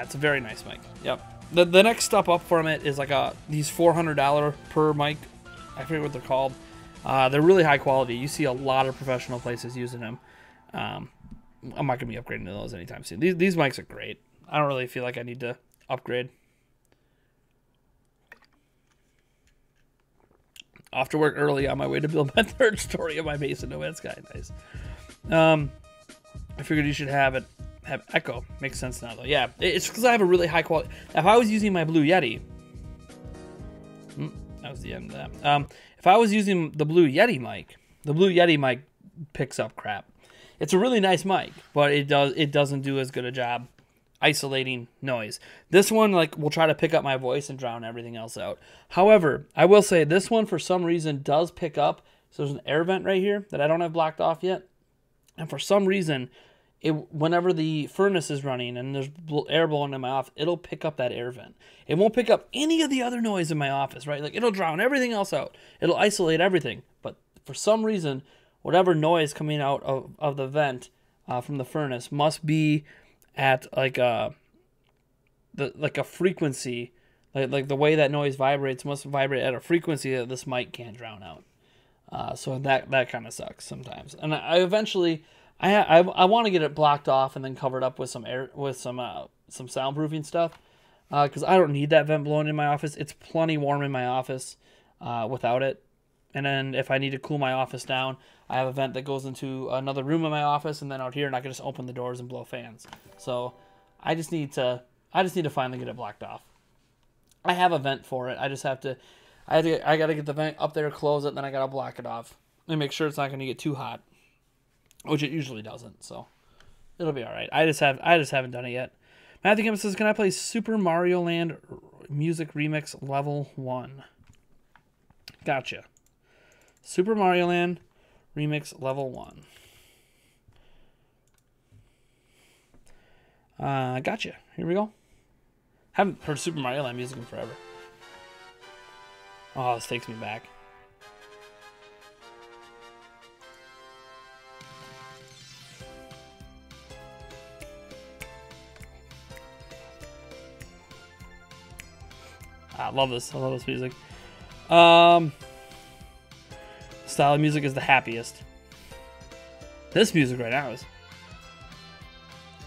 it's a very nice mic. Yep. The next step up from it is like these $400 per mic. I forget what they're called. They're really high quality. You see a lot of professional places using them. I'm not going to be upgrading to those anytime soon. These mics are great. I don't really feel like I need to upgrade. Off to work early on my way to build my third story of my basement. No, that's kind of nice. I figured you should have echo. Makes sense now, though. Yeah, it's because I have a really high quality. If I was using my Blue Yeti... that was the end of that. If I was using the Blue Yeti mic picks up crap. It's a really nice mic, but it doesn't do as good a job isolating noise. This one will try to pick up my voice and drown everything else out. However, I will say this one for some reason does pick up. So there's an air vent right here that I don't have blocked off yet, and for some reason, whenever the furnace is running and there's air blowing in my office, it'll pick up that air vent. It won't pick up any of the other noise in my office, right? Like it'll drown everything else out. It'll isolate everything, but for some reason, whatever noise coming out of the vent from the furnace must be at like a frequency, like the way that noise vibrates must vibrate at a frequency that this mic can't drown out. So that kind of sucks sometimes. And I eventually I want to get it blocked off and then covered up with some soundproofing stuff because I don't need that vent blowing in my office. It's plenty warm in my office without it. And then if I need to cool my office down, I have a vent that goes into another room in my office, and then out here, and I can just open the doors and blow fans. So I just need to finally get it blocked off. I have a vent for it. I got to get the vent up there, close it, then I got to block it off and make sure it's not going to get too hot, which it usually doesn't. So it'll be all right. I just haven't done it yet. Matthew Kim says, "Can I play Super Mario Land Music Remix Level 1?" Gotcha. Super Mario Land Remix Level 1. Gotcha. Here we go. Haven't heard Super Mario Land music in forever. Oh, this takes me back. I love this. I love this music. Style of music is the happiest. This music right now is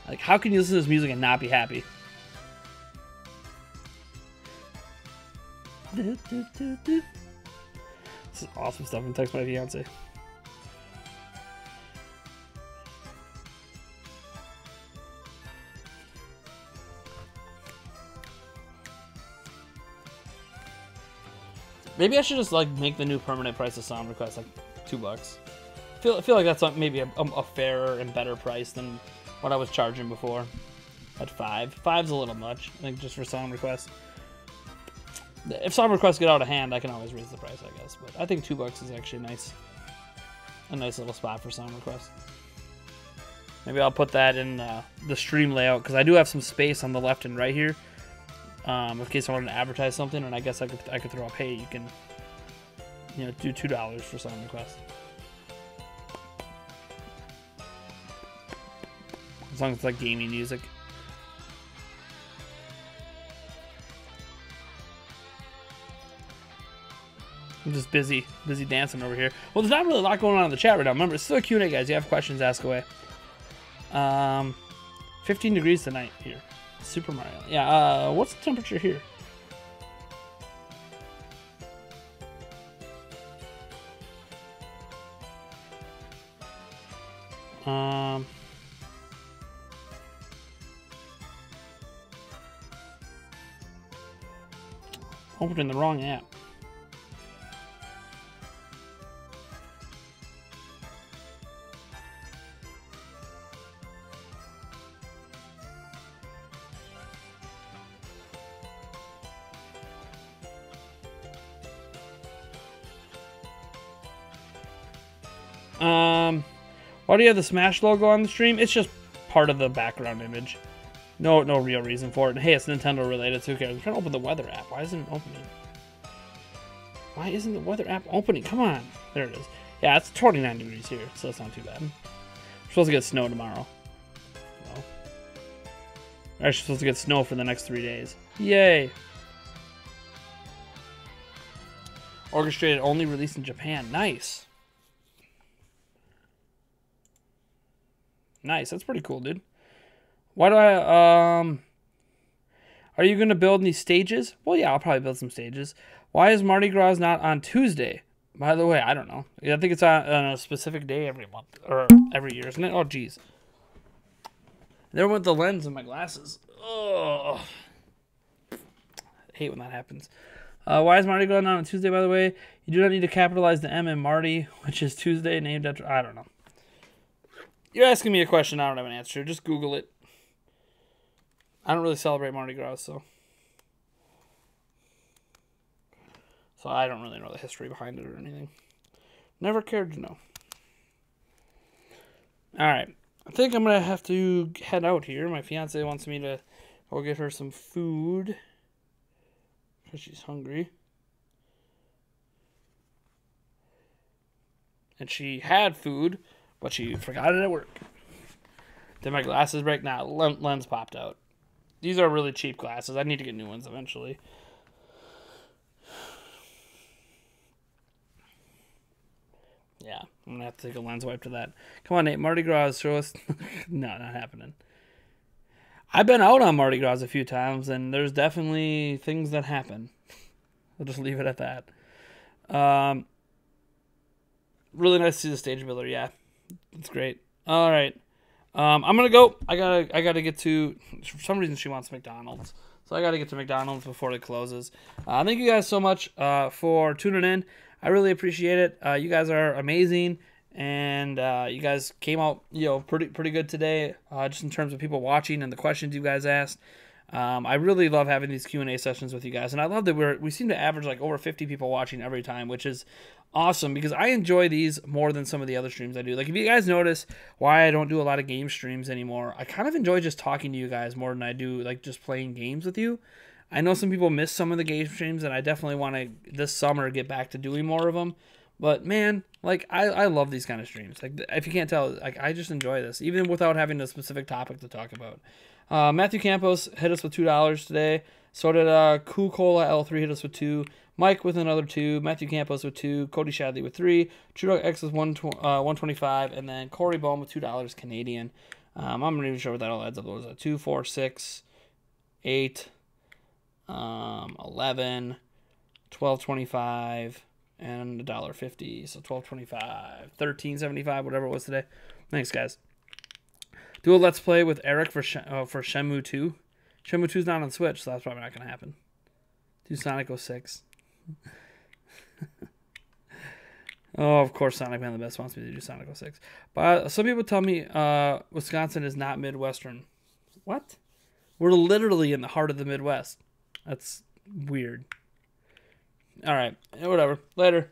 like, how can you listen to this music and not be happy? This is awesome stuff. I'm text my fiance. Maybe I should just make the new permanent price of sound request $2. I feel like that's maybe a fairer and better price than what I was charging before at $5. $5's a little much, I think, just for sound requests. If sound requests get out of hand, I can always raise the price, I guess. But I think $2 is actually a nice little spot for sound requests. Maybe I'll put that in the stream layout because I do have some space on the left and right here. In case I wanted to advertise something, and I guess I could throw up, hey, you can, do $2 for sound requests. As long as it's like gaming music. I'm just busy dancing over here. Well, there's not really a lot going on in the chat right now. Remember, it's still a Q&A, guys. You have questions, ask away. 15 degrees tonight here. Super Mario. Yeah, what's the temperature here? Opening the wrong app. Why do you have the Smash logo on the stream? It's just part of the background image. No real reason for it. And hey, it's Nintendo related, so who cares? I'm trying to open the weather app. Why isn't it opening? Why isn't the weather app opening? Come on. There it is. Yeah, it's 29 degrees here, so it's not too bad. We're supposed to get snow tomorrow. No. We're actually supposed to get snow for the next 3 days. Yay! Orchestrated only released in Japan. Nice. Nice. That's pretty cool, dude. Why do I, are you going to build any stages? Well, yeah, I'll probably build some stages. Why is Mardi Gras not on Tuesday? By the way, I don't know. I think it's on a specific day every month, or every year, isn't it? Oh, jeez. There went the lens in my glasses. Oh, I hate when that happens. Why is Mardi Gras not on Tuesday, by the way? You do not need to capitalize the M in Marty, which is Tuesday, named after... I don't know. You're asking me a question, I don't have an answer. Just Google it. I don't really celebrate Mardi Gras, so I don't really know the history behind it or anything. Never cared to know. Alright. I think I'm going to have to head out here. My fiance wants me to go get her some food, because she's hungry. And she had food, but she forgot it at work. Did my glasses break? Nah, lens popped out. These are really cheap glasses. I need to get new ones eventually. Yeah, I'm going to have to take a lens wipe to that. Come on, Nate. Mardi Gras, show us. No, not happening. I've been out on Mardi Gras a few times, and there's definitely things that happen. We'll just leave it at that. Really nice to see the stage builder. Yeah, it's great. All right. I'm gonna go. I gotta get to. For some reason, she wants McDonald's, so I gotta get to McDonald's before it closes. Thank you guys so much for tuning in. I really appreciate it. You guys are amazing, and you guys came out, pretty good today. Just in terms of people watching and the questions you guys asked. I really love having these Q&A sessions with you guys, and I love that we seem to average like over 50 people watching every time, which is awesome because I enjoy these more than some of the other streams I do. Like, if you guys notice why I don't do a lot of game streams anymore, I kind of enjoy just talking to you guys more than I do like just playing games with you. I know some people miss some of the game streams, and I definitely want to this summer get back to doing more of them. But man, like I love these kind of streams. Like, if you can't tell, like I just enjoy this, even without having a specific topic to talk about. Matthew Campos hit us with $2 today. So did Cool Cola L3 hit us with $2. Mike with another $2. Matthew Campos with $2. Cody Shadley with $3. True X with $1.25, and then Corey Bowman with $2 Canadian. I'm not even sure what that all adds up. What was that? 2, 4, 6, 8, 11, 12.25, and $1.50. So 12.25, 13.75, whatever it was today. Thanks, guys. Do a Let's Play with Eric for Shenmue 2. Shenmue 2 is not on Switch, so that's probably not going to happen. Do Sonic 06. Oh, of course, Sonic Man the Best wants me to do Sonic 06. But some people tell me Wisconsin is not Midwestern. What? We're literally in the heart of the Midwest. That's weird. All right. Whatever. Later.